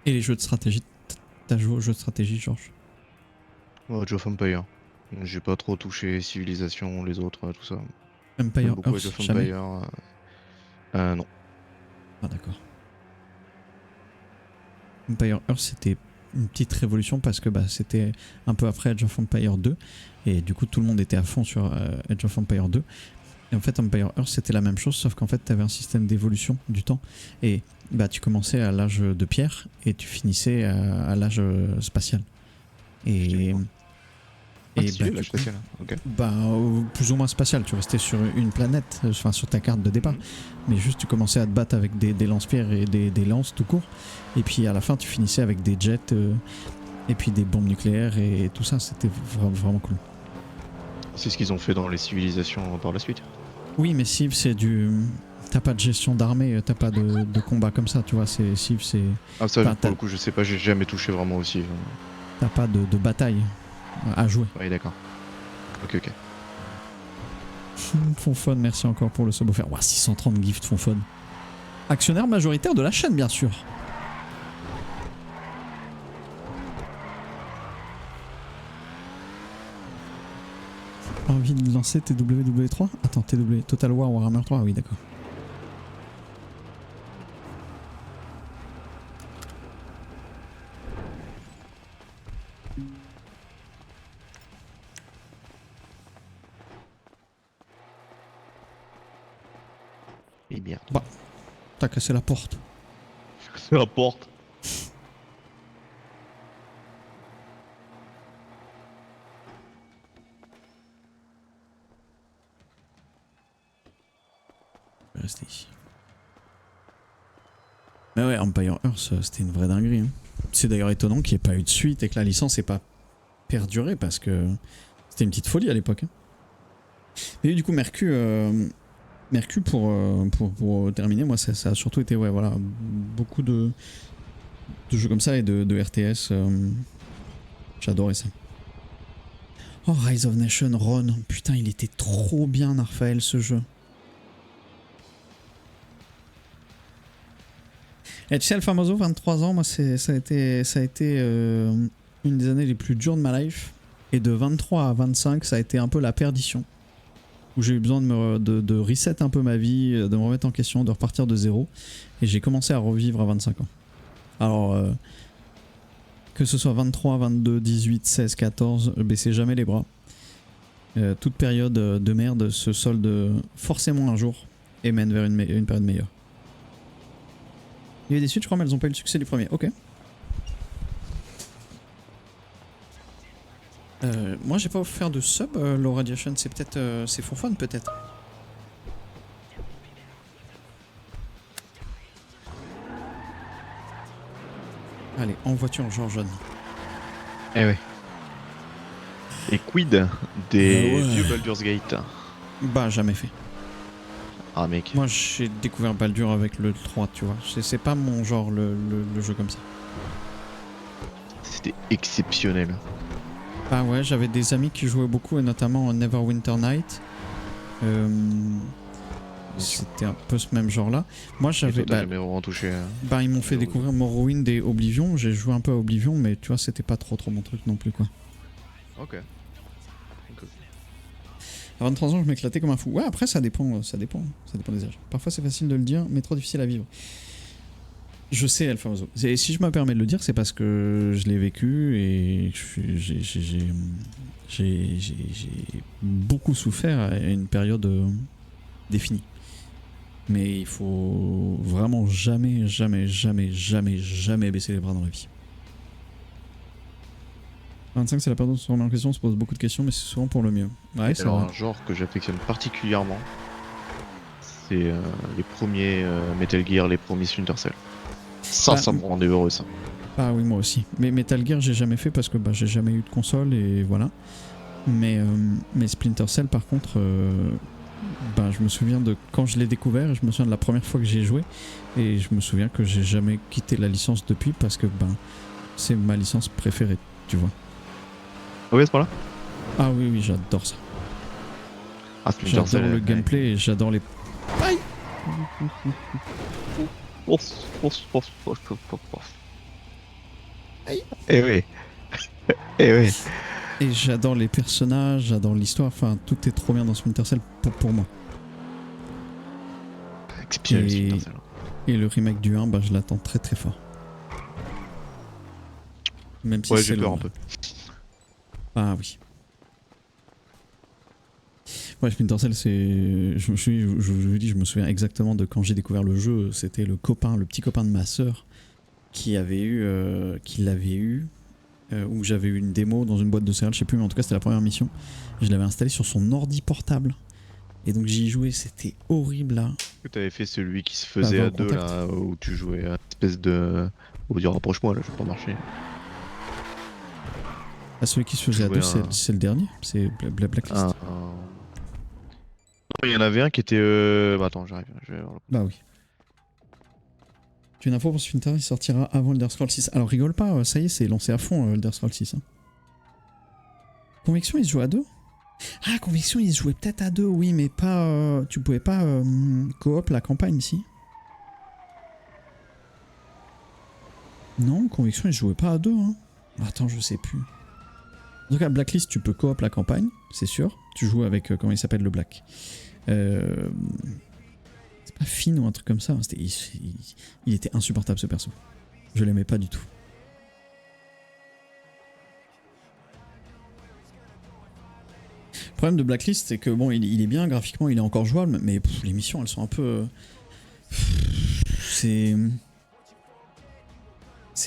S1: Et les jeux de stratégie, t'as joué aux jeux de stratégie, Georges?
S7: Age of Empire. J'ai pas trop touché Civilisation, les autres, tout ça.
S1: Empire
S7: beaucoup
S1: Earth,
S7: Age of
S1: jamais.
S7: Empire. Non.
S1: Ah d'accord. Empire Earth c'était une petite révolution parce que c'était un peu après Age of Empire 2 et du coup tout le monde était à fond sur Age of Empire 2 et en fait Empire Earth c'était la même chose sauf qu'en fait tu avais un système d'évolution du temps et tu commençais à l'âge de pierre et tu finissais à l'âge spatial et
S7: l'âge spatial, ok.
S1: plus ou moins spatial, tu restais sur une planète, enfin sur ta carte de départ, mais juste tu commençais à te battre avec des lance-pierres et des lances tout court, et puis à la fin tu finissais avec des jets et puis des bombes nucléaires et tout ça, c'était vraiment cool.
S7: C'est ce qu'ils ont fait dans les civilisations par la suite.
S1: Oui, mais Civ c'est t'as pas de gestion d'armée, t'as pas de combat comme ça, tu vois, Civ c'est...
S7: Ah ça pour le coup je sais pas, j'ai jamais touché vraiment aussi.
S1: T'as pas de bataille à jouer.
S7: Oui d'accord. Ok.
S1: Fonfon, merci encore pour le sub offert. 630 gifts Fonfon. Actionnaire majoritaire de la chaîne bien sûr. Envie de lancer TW3 ? Attends, Total War Warhammer 3, oui d'accord.
S7: Et bien.
S1: T'as cassé la porte.
S7: C'est la porte.
S1: Je vais rester ici. Mais ouais, Empire Earth, c'était une vraie dinguerie. Hein. C'est d'ailleurs étonnant qu'il n'y ait pas eu de suite et que la licence n'ait pas perduré parce que c'était une petite folie à l'époque. Hein. Et du coup, Mercu, pour terminer, moi ça a surtout été beaucoup de jeux comme ça et de RTS. J'adorais ça. Oh, Rise of Nation, Ron. Putain, il était trop bien, Raphaël, ce jeu. Et tu sais, le Famoso, 23 ans, moi ça a été une des années les plus dures de ma life. Et de 23 à 25, ça a été un peu la perdition. Où j'ai eu besoin de reset un peu ma vie, de me remettre en question, de repartir de zéro. Et j'ai commencé à revivre à 25 ans. Alors, que ce soit 23, 22, 18, 16, 14, baissez jamais les bras. Toute période de merde se solde forcément un jour et mène vers une période meilleure. Il y a eu des suites, je crois, mais elles n'ont pas eu le succès du premier. Ok. Moi, j'ai pas offert de sub, Low Radiation. C'est peut-être. C'est Fonfon, peut-être. Allez, en voiture, Georges.
S7: Eh ouais. Et quid des vieux Baldur's Gate?
S1: Jamais fait.
S7: Ah mec.
S1: Moi j'ai découvert Baldur avec le 3, tu vois. C'est pas mon genre le jeu comme ça.
S7: C'était exceptionnel.
S1: Ah ouais, j'avais des amis qui jouaient beaucoup et notamment Neverwinter Night. C'était un peu ce même genre là. Moi j'avais...
S7: jamais vraiment touché.
S1: Ils m'ont fait découvrir Morrowind et Oblivion. J'ai joué un peu à Oblivion mais tu vois c'était pas trop mon truc non plus quoi.
S7: Ok.
S1: À 23 ans, je m'éclatais comme un fou. Ouais, après, ça dépend des âges. Parfois, c'est facile de le dire, mais trop difficile à vivre. Je sais, Alpha Ozo. Et si je me permets de le dire, c'est parce que je l'ai vécu et j'ai beaucoup souffert à une période définie. Mais il faut vraiment jamais baisser les bras dans la vie. 25, c'est la période où on se remet en question, on se pose beaucoup de questions, mais c'est souvent pour le mieux. Ouais, c'est
S7: un genre que j'affectionne particulièrement, c'est les premiers Metal Gear, les premiers Splinter Cell. Ça me rendait heureux, ça.
S1: Ah oui, moi aussi. Mais Metal Gear, j'ai jamais fait parce que j'ai jamais eu de console et voilà. Mais Splinter Cell, par contre, je me souviens de quand je l'ai découvert, je me souviens de la première fois que j'ai joué et je me souviens que j'ai jamais quitté la licence depuis parce que c'est ma licence préférée, tu vois.
S7: Ah oui, à ce point-là?
S1: Ah oui, j'adore ça. J'adore le gameplay et j'adore les... Aïe.
S7: Eh oui. Eh oui.
S1: Et j'adore les personnages, j'adore l'histoire, enfin tout est trop bien dans Splinter Cell pour moi.
S7: Exceptionnel Splinter Cell.
S1: Et le remake du 1, bah, je l'attends très très fort. Même si
S7: Ouais,
S1: c'est
S7: j'ai peur un peu.
S1: Ah oui. Ouais, Splinter Cell, c'est. Je vous dis, je me souviens exactement de quand j'ai découvert le jeu. C'était le petit copain de ma sœur qui l'avait eu, où j'avais eu une démo dans une boîte de céréales, je sais plus, mais en tout cas c'était la première mission. Je l'avais installé sur son ordi portable. Et donc j'y jouais, c'était horrible là.
S7: Tu avais fait celui qui se faisait à deux là, où tu jouais à une espèce de. Ou dire rapproche-moi là, je vais pas marcher.
S1: Ah, celui qui se faisait à deux, c'est le dernier, c'est Blacklist.
S7: Non, il y en avait un qui était. Bah attends, j'arrive.
S1: Bah oui. Tu as une info pour Splinter, il sortira avant Elder Scrolls 6. Alors rigole pas, ça y est, c'est lancé à fond Elder Scrolls 6. Hein. Conviction, il se joue à deux? Ah, Conviction, il se jouait peut-être à deux, oui, mais pas. Tu pouvais pas coop la campagne ici? Non, Conviction, il se jouait pas à deux. Hein. Attends, je sais plus. En tout cas, Blacklist, tu peux coop la campagne, c'est sûr. Tu joues avec, comment il s'appelle, le Black. C'est pas Finn ou un truc comme ça. Il était insupportable ce perso. Je l'aimais pas du tout. Le problème de Blacklist, c'est que bon, il est bien graphiquement, il est encore jouable, mais les missions, elles sont un peu. C'est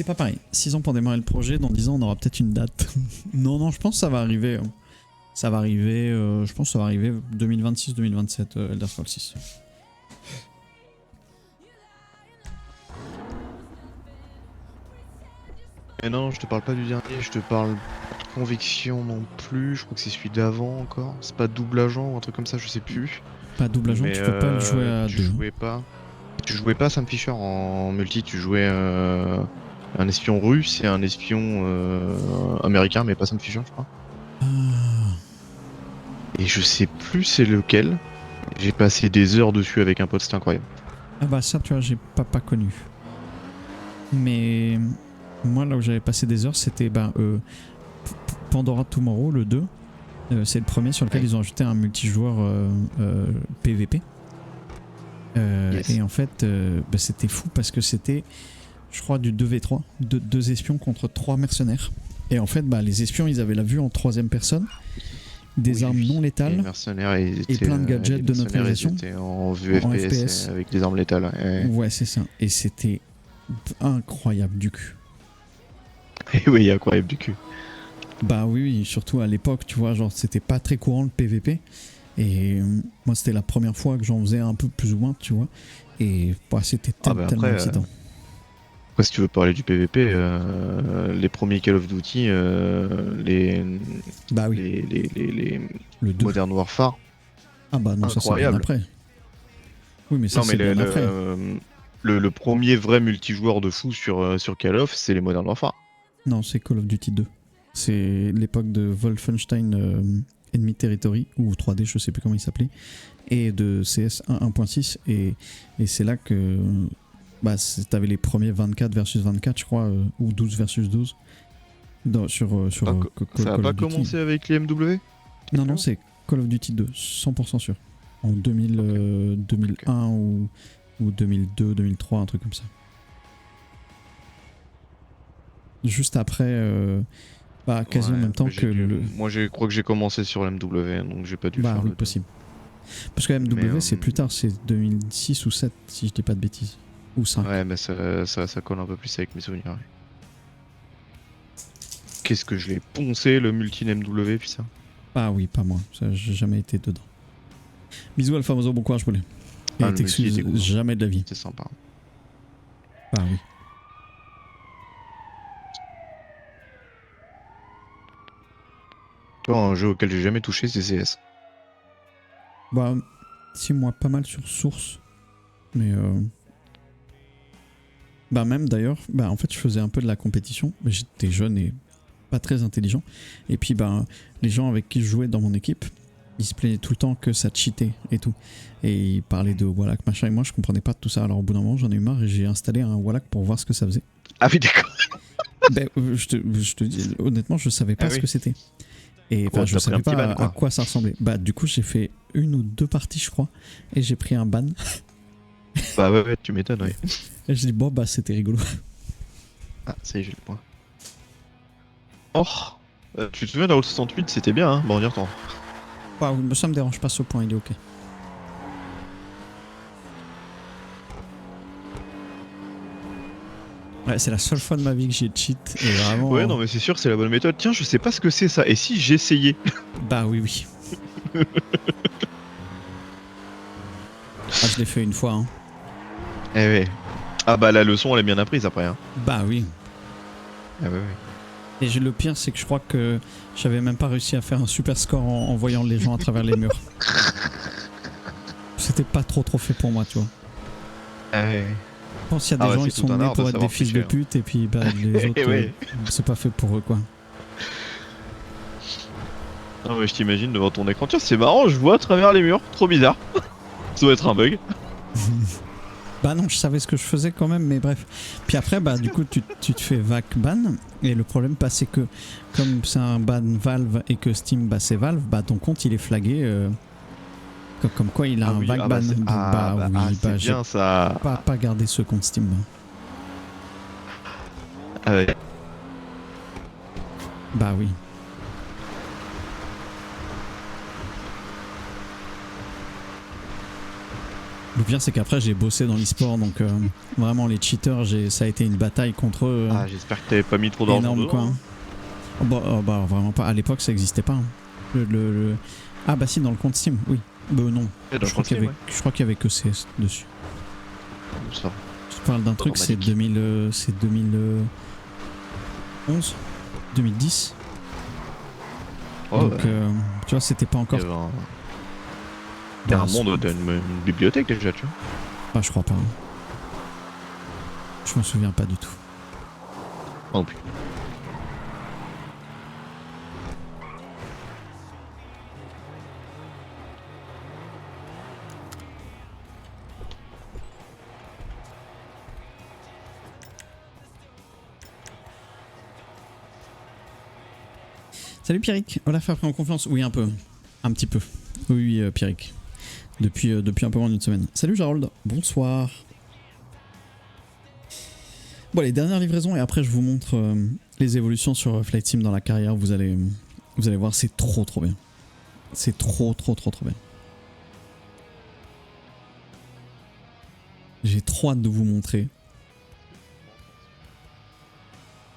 S1: pas pareil. 6 ans pour démarrer le projet, dans 10 ans, on aura peut-être une date. non, je pense que ça va arriver. Ça va arriver, je pense que ça va arriver 2026-2027, Elder Scrolls 6.
S7: Mais non, je te parle pas du dernier, je te parle de Conviction non plus, je crois que c'est celui d'avant encore. C'est pas Double Agent ou un truc comme ça, je sais plus.
S1: Pas Double Agent, tu peux pas le jouer à deux.
S7: Tu jouais pas Sam Fisher en multi, tu jouais un espion russe et un espion américain, mais pas Sam Fisher, je crois. Et je sais plus c'est lequel. J'ai passé des heures dessus avec un pote, c'était incroyable.
S1: Ah bah ça, tu vois, j'ai pas connu. Mais moi, là où j'avais passé des heures, c'était Pandora Tomorrow, le 2. C'est le premier sur lequel ils ont ajouté un multijoueur PVP. Yes. Et en fait, c'était fou parce que c'était, je crois, du 2v3, deux espions contre 3 mercenaires. Et en fait, les espions, ils avaient la vue en 3ème personne, des armes non létales et plein de gadgets de notre réalisation.
S7: C'était en vue FPS avec des armes létales.
S1: Ouais, c'est ça. Et c'était incroyable du cul.
S7: Et oui, incroyable du cul.
S1: Bah oui, surtout à l'époque, tu vois, genre c'était pas très courant le PVP. Et moi, c'était la première fois que j'en faisais un peu plus ou moins, tu vois. Et c'était tellement excitant.
S7: Après, si tu veux parler du PVP, les premiers Call of Duty, les Modern Warfare.
S1: Ah bah non, ça c'est bien après. Oui, mais ça c'est bien après.
S7: Le premier vrai multijoueur de fou sur Call of, c'est les Modern Warfare.
S1: Non, c'est Call of Duty 2. C'est l'époque de Wolfenstein Enemy Territory, ou 3D, je sais plus comment il s'appelait, et de CS 1.6, et c'est là que t'avais les premiers 24 versus 24, je crois, ou 12 versus 12.
S7: Ça a pas commencé avec les MW?
S1: Non, c'est Call of Duty 2, 100% sûr. En 2001 ou 2002, 2003, un truc comme ça. Juste après, quasi en même temps que
S7: Moi, je crois que j'ai commencé sur l'MW, donc j'ai pas dû faire
S1: oui, possible. Parce que MW, c'est plus tard, c'est 2006 ou 7, si je dis pas de bêtises. Ou 5.
S7: Ouais, mais ça colle un peu plus avec mes souvenirs. Ouais. Qu'est-ce que je l'ai poncé, le multi-MW, puis ça?
S1: Ah oui, pas moi, ça, j'ai jamais été dedans. Bisous Alphamozo, bon courage, Poulet. Et t'excuses jamais de la vie.
S7: C'est sympa.
S1: Ah oui.
S7: Un jeu auquel j'ai jamais touché, c'est CS.
S1: Si, moi, pas mal sur Source. Mais même d'ailleurs, en fait, je faisais un peu de la compétition. Mais j'étais jeune et pas très intelligent. Et puis, les gens avec qui je jouais dans mon équipe, ils se plaignaient tout le temps que ça cheatait et tout. Et ils parlaient de Wallach, machin. Et moi, je comprenais pas tout ça. Alors, au bout d'un moment, j'en ai eu marre et j'ai installé un Wallach pour voir ce que ça faisait.
S7: Ah oui, d'accord.
S1: Je te dis, honnêtement, je savais pas ce que c'était. Et
S7: Quoi,
S1: je
S7: t'as
S1: savais
S7: pris un petit
S1: pas
S7: ban, quoi.
S1: à quoi ça ressemblait. Bah du coup j'ai fait 1 ou 2 parties je crois et j'ai pris un ban.
S7: Bah ouais, tu m'étonnes, ouais.
S1: Et j'ai dit bon bah c'était rigolo.
S7: Ah, ça y est, j'ai le point. Oh tu te souviens de la Route 68, c'était bien, hein. Bon, on y retourne.
S1: Bah, ça me dérange pas ce point, il est ok. Ouais, c'est la seule fois de ma vie que j'ai cheat et vraiment.
S7: Ouais, non, mais c'est sûr, c'est la bonne méthode. Tiens, je sais pas ce que c'est ça. Et si j'essayais?
S1: Bah oui, oui. Ah, je l'ai fait une fois. Hein.
S7: Eh ouais. Ah bah la leçon, elle est bien apprise après. Hein.
S1: Bah oui.
S7: Ah ouais, ouais.
S1: Et le pire, c'est que je crois que j'avais même pas réussi à faire un super score en voyant les gens à travers les murs. C'était pas trop fait pour moi, tu vois.
S7: Ah ouais.
S1: Je pense qu'il y a des gens qui sont nés pour être des fils de pute et puis bah, les autres,
S7: ouais.
S1: c'est pas fait pour eux, quoi.
S7: Non mais je t'imagine devant ton écran. Tiens, c'est marrant, je vois à travers les murs. Trop bizarre. Ça doit être un bug.
S1: Bah non, je savais ce que je faisais quand même, mais bref. Puis après, bah du coup, tu te fais VAC ban. Et le problème, bah, c'est que comme c'est un ban Valve et que Steam, bah c'est Valve, bah ton compte il est flagué. Comme quoi il a un VAC ban.
S7: C'est
S1: j'ai
S7: bien ça.
S1: pas gardé ce compte Steam.
S7: Ah ouais.
S1: Bah oui. Le pire c'est qu'après j'ai bossé dans l'e-sport donc vraiment les cheaters ça a été une bataille contre eux.
S7: Ah j'espère que t'avais pas mis trop d'argent
S1: énorme
S7: dedans.
S1: quoi. Bah vraiment pas. À l'époque ça existait pas. Hein. Ah bah si dans le compte Steam oui. Non.
S7: Ouais,
S1: Je crois qu'il y avait que CS dessus.
S7: Ça.
S1: Je parle d'un truc c'est 2011 2010.
S7: Oh,
S1: donc
S7: ouais.
S1: tu vois c'était pas encore.
S7: Il y a un monde, t'as une bibliothèque déjà, tu vois.
S1: Bah je crois pas. Hein. Je me souviens pas du tout.
S7: Non plus.
S1: Salut Pierrick, Olaf a pris en confiance. Oui un peu. Un petit peu. Oui Pierrick. Depuis un peu moins d'une semaine. Salut Jarolde, bonsoir. Bon les dernières livraisons et après je vous montre les évolutions sur Flight Sim dans la carrière. Vous allez voir, c'est trop bien. C'est trop bien. J'ai trop hâte de vous montrer.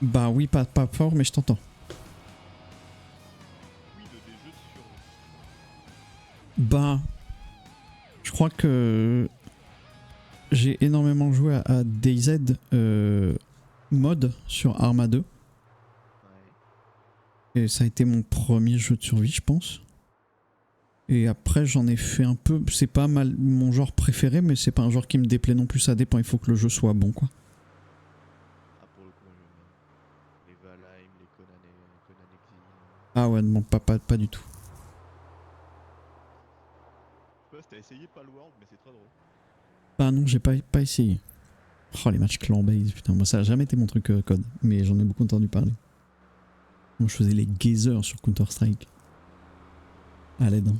S1: Bah oui, pas fort mais je t'entends. Bah, je crois que j'ai énormément joué à DayZ mode sur Arma 2. Et ça a été mon premier jeu de survie, je pense. Et après, j'en ai fait un peu. C'est pas mal mon genre préféré, mais c'est pas un genre qui me déplaît non plus. Ça dépend, il faut que le jeu soit bon, quoi. Ah ouais, non, pas du tout.
S7: T'as essayé Palworld, mais c'est très drôle.
S1: Bah non, j'ai pas essayé. Oh, les matchs clan-base, putain, moi ça a jamais été mon truc code, mais j'en ai beaucoup entendu parler. Moi je faisais les gazers sur Counter-Strike. À l'aide. Hein.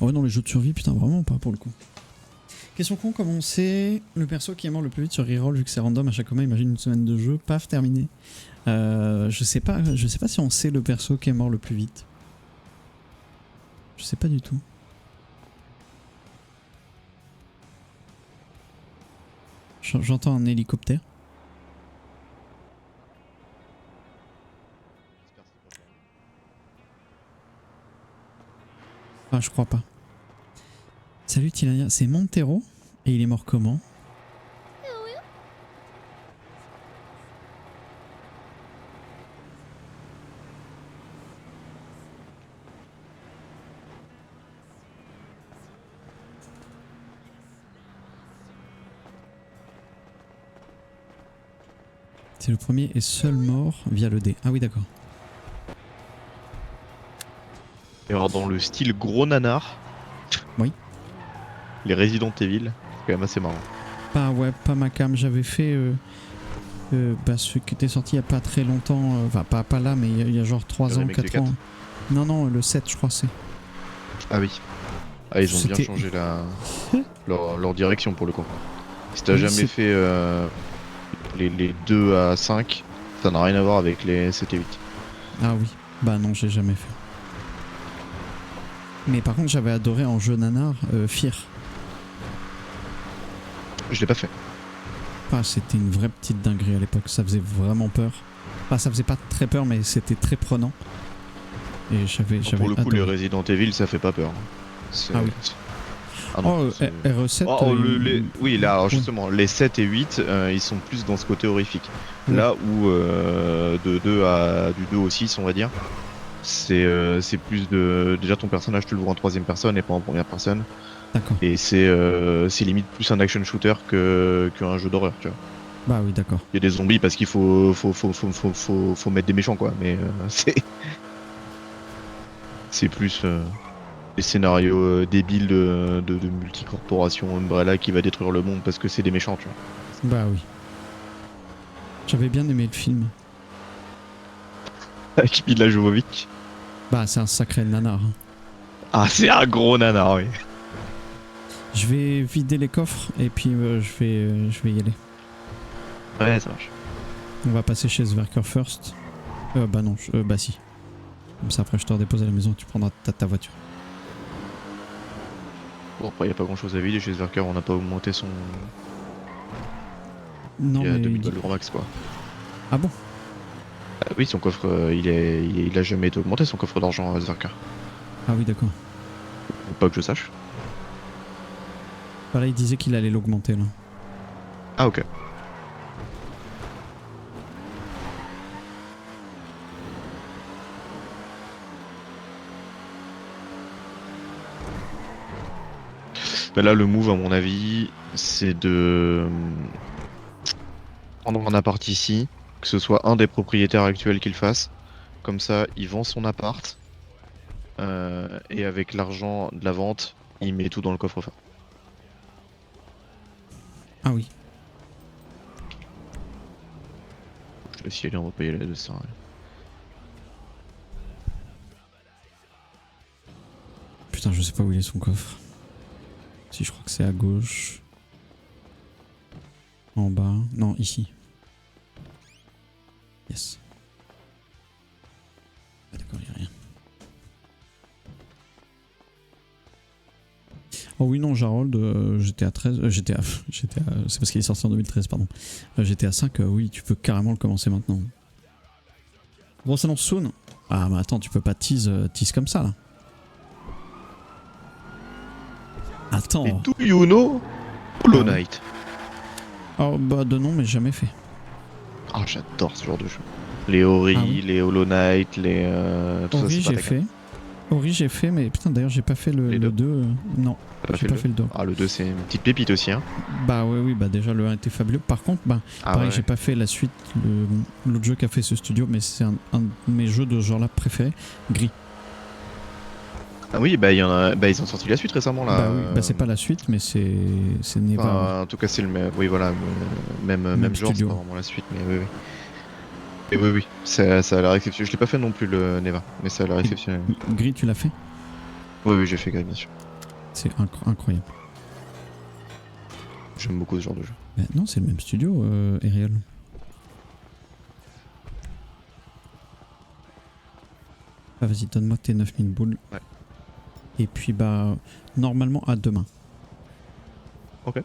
S1: Oh ouais, non, les jeux de survie, putain, vraiment pas pour le coup. Question con, comment on sait le perso qui est mort le plus vite sur Reroll vu que c'est random à chaque moment, imagine une semaine de jeu, paf, terminé. Je sais pas si on sait le perso qui est mort le plus vite. Je sais pas du tout. J'entends un hélicoptère. Ah, je crois pas. Salut Tilania, c'est Montero et il est mort comment? C'est le premier et seul mort via le dé. Ah oui, d'accord.
S7: Et alors dans le style gros nanar.
S1: Oui.
S7: Les Resident Evil, c'est quand même assez marrant.
S1: Pas ma cam, j'avais fait Celui qui était sorti il y a pas très longtemps, enfin pas là, mais il y a genre 3
S7: Le
S1: ans,
S7: remake du
S1: 4 ans. Non, le 7 je crois c'est.
S7: Ah oui. Ah, ils ont bien
S1: C'était-
S7: changé leur direction pour le coup. Si t'as
S1: Oui,
S7: jamais
S1: c'est-
S7: fait les 2 à 5, ça n'a rien à voir avec les 7 et 8.
S1: Ah oui, bah non, j'ai jamais fait. Mais par contre, j'avais adoré en jeu nanar Fear.
S7: Je l'ai pas fait.
S1: Ah, c'était une vraie petite dinguerie à l'époque, ça faisait vraiment peur. Enfin, ça faisait pas très peur, mais c'était très prenant. Et j'avais
S7: Pour le coup, les
S1: adoré.
S7: Resident Evil, ça fait pas peur.
S1: Ah oui.
S7: Ah non,
S1: Oh,
S7: c'est-
S1: RE7.
S7: Oh, oui, là, alors
S1: oui.
S7: justement, les 7 et 8, ils sont plus dans ce côté horrifique.
S1: Ouais.
S7: Là où du 2 au 6, on va dire, c'est plus de. Déjà, ton personnage, tu le vois en troisième personne et pas en première personne.
S1: D'accord.
S7: Et c'est limite plus un action shooter qu'un jeu d'horreur, tu vois.
S1: Bah oui, d'accord.
S7: Il y a des zombies parce qu'il faut mettre des méchants, quoi. Mais c'est plus des scénarios débiles de multicorporation Umbrella qui va détruire le monde parce que c'est des méchants, tu vois.
S1: Bah oui. J'avais bien aimé le film.
S7: Avec Mila Jovovich.
S1: Bah c'est un sacré nanar. Hein.
S7: Ah, c'est un gros nanar, oui.
S1: Je vais vider les coffres et puis je vais y aller.
S7: Ouais, ça marche.
S1: On va passer chez Zwerker first. Bah non, bah si. Comme ça après je te redépose à la maison et tu prendras ta voiture.
S7: Bon, après, y a pas grand chose à vider chez Zwerker, on n'a pas augmenté son.
S1: Non
S7: Il y a
S1: mais...
S7: 2000 balles grand max, quoi.
S1: Ah bon?
S7: Oui, son coffre, il a jamais été augmenté, son coffre d'argent à Zwerker.
S1: Ah oui d'accord.
S7: Pas que je sache.
S1: Pareil, il disait qu'il allait l'augmenter là.
S7: Ah, ok. Bah là, le move, à mon avis, c'est de prendre un appart ici, que ce soit un des propriétaires actuels qui le fasse. Comme ça, il vend son appart, et avec l'argent de la vente, il met tout dans le coffre-fort.
S1: Ah oui.
S7: Je vais essayer, on va payer de ça. Ouais.
S1: Putain, je sais pas où il est son coffre. Si, je crois que c'est à gauche. En bas. Non, ici. Yes. Ah, d'accord, il n'y a rien. Oh oui, non, Jarold, j'étais à 13. C'est parce qu'il est sorti en 2013, pardon. J'étais à 5, oui, tu peux carrément le commencer maintenant. Grosse annonce soon. Ah, mais attends, tu peux pas tease comme ça là. Attends.
S7: Et do you know Hollow Knight?
S1: Oh bah de nom mais jamais fait.
S7: Ah, j'adore ce genre de jeu. Les Ori,
S1: Ah oui.
S7: les Hollow Knight, les... tout
S1: Ori
S7: ça, c'est
S1: j'ai
S7: pas ta
S1: fait. Ori j'ai fait mais putain d'ailleurs j'ai pas fait le 2. Non,
S7: T'as
S1: j'ai pas fait le 2.
S7: Ah, le 2 c'est une petite pépite aussi, hein.
S1: Bah oui bah déjà le 1 était fabuleux. Par contre bah
S7: Ah,
S1: pareil
S7: ouais.
S1: j'ai pas fait la suite, l'autre jeu qu'a fait ce studio mais c'est un de mes jeux de ce genre là préférés, Gris.
S7: Ah oui, bah, il y en a... bah ils ont sorti la suite récemment, là.
S1: Bah oui, bah c'est pas la suite mais c'est Neva.
S7: Enfin, en tout cas, c'est le même... Oui, voilà, même genre, c'est
S1: studio.
S7: pas vraiment la suite, mais oui, oui. Et oui, ça a l'air exceptionnel. Je l'ai pas fait non plus, le Neva, mais ça a l'air exceptionnel.
S1: Gris tu l'as fait?
S7: Oui, j'ai fait Gris, bien sûr.
S1: C'est incroyable.
S7: J'aime beaucoup ce genre de jeu.
S1: Mais non c'est le même studio, Ariel. Ah vas-y donne-moi tes 9000 boules.
S7: Ouais.
S1: Et puis bah normalement à demain.
S7: Ok.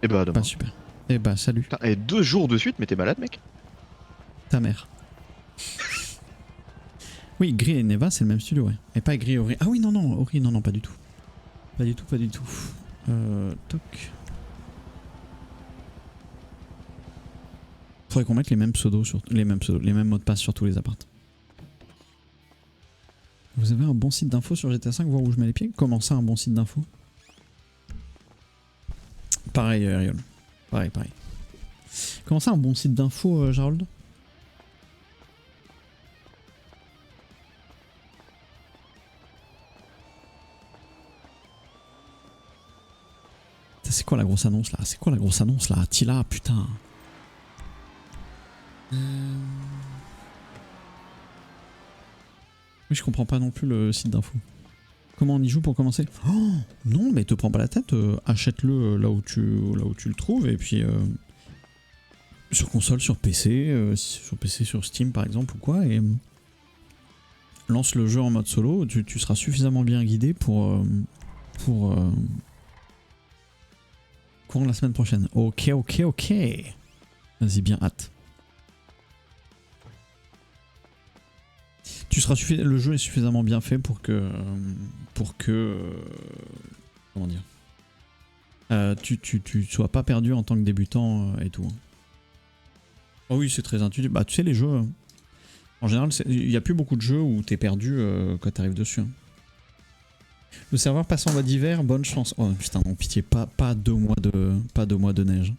S7: Et bah, à demain.
S1: Bah super. Et bah salut.
S7: Putain, et 2 jours de suite, mais t'es malade, mec?
S1: Ta mère. Oui, Gris et Neva, c'est le même studio, ouais. Et pas Gris et Ori. Ah oui, non, Ori, non, pas du tout. Pas du tout. Toc. Faudrait qu'on mette les mêmes pseudos sur les mêmes mots de passe sur tous les apparts. Vous avez un bon site d'info sur GTA 5, voir où je mets les pieds? Comment ça, un bon site d'info? Pareil, Ariel. Pareil. Comment ça, un bon site d'info, Jarold? C'est quoi la grosse annonce là? Attila, putain. Oui, je comprends pas non plus le site d'info. Comment on y joue pour commencer? Oh, non, mais te prends pas la tête, achète-le là où tu le trouves, et puis sur console, sur PC, sur Steam par exemple ou quoi, et lance le jeu en mode solo, tu seras suffisamment bien guidé pour courant la semaine prochaine. Ok. Vas-y, bien hâte. Le jeu est suffisamment bien fait pour que comment dire, tu sois pas perdu en tant que débutant et tout. Oh oui, c'est très intuitif. Bah tu sais, les jeux, en général, il n'y a plus beaucoup de jeux où t'es perdu quand t'arrives dessus. Le serveur passe en mode hiver, bonne chance. Oh putain, non, pitié, pas 2 mois de neige.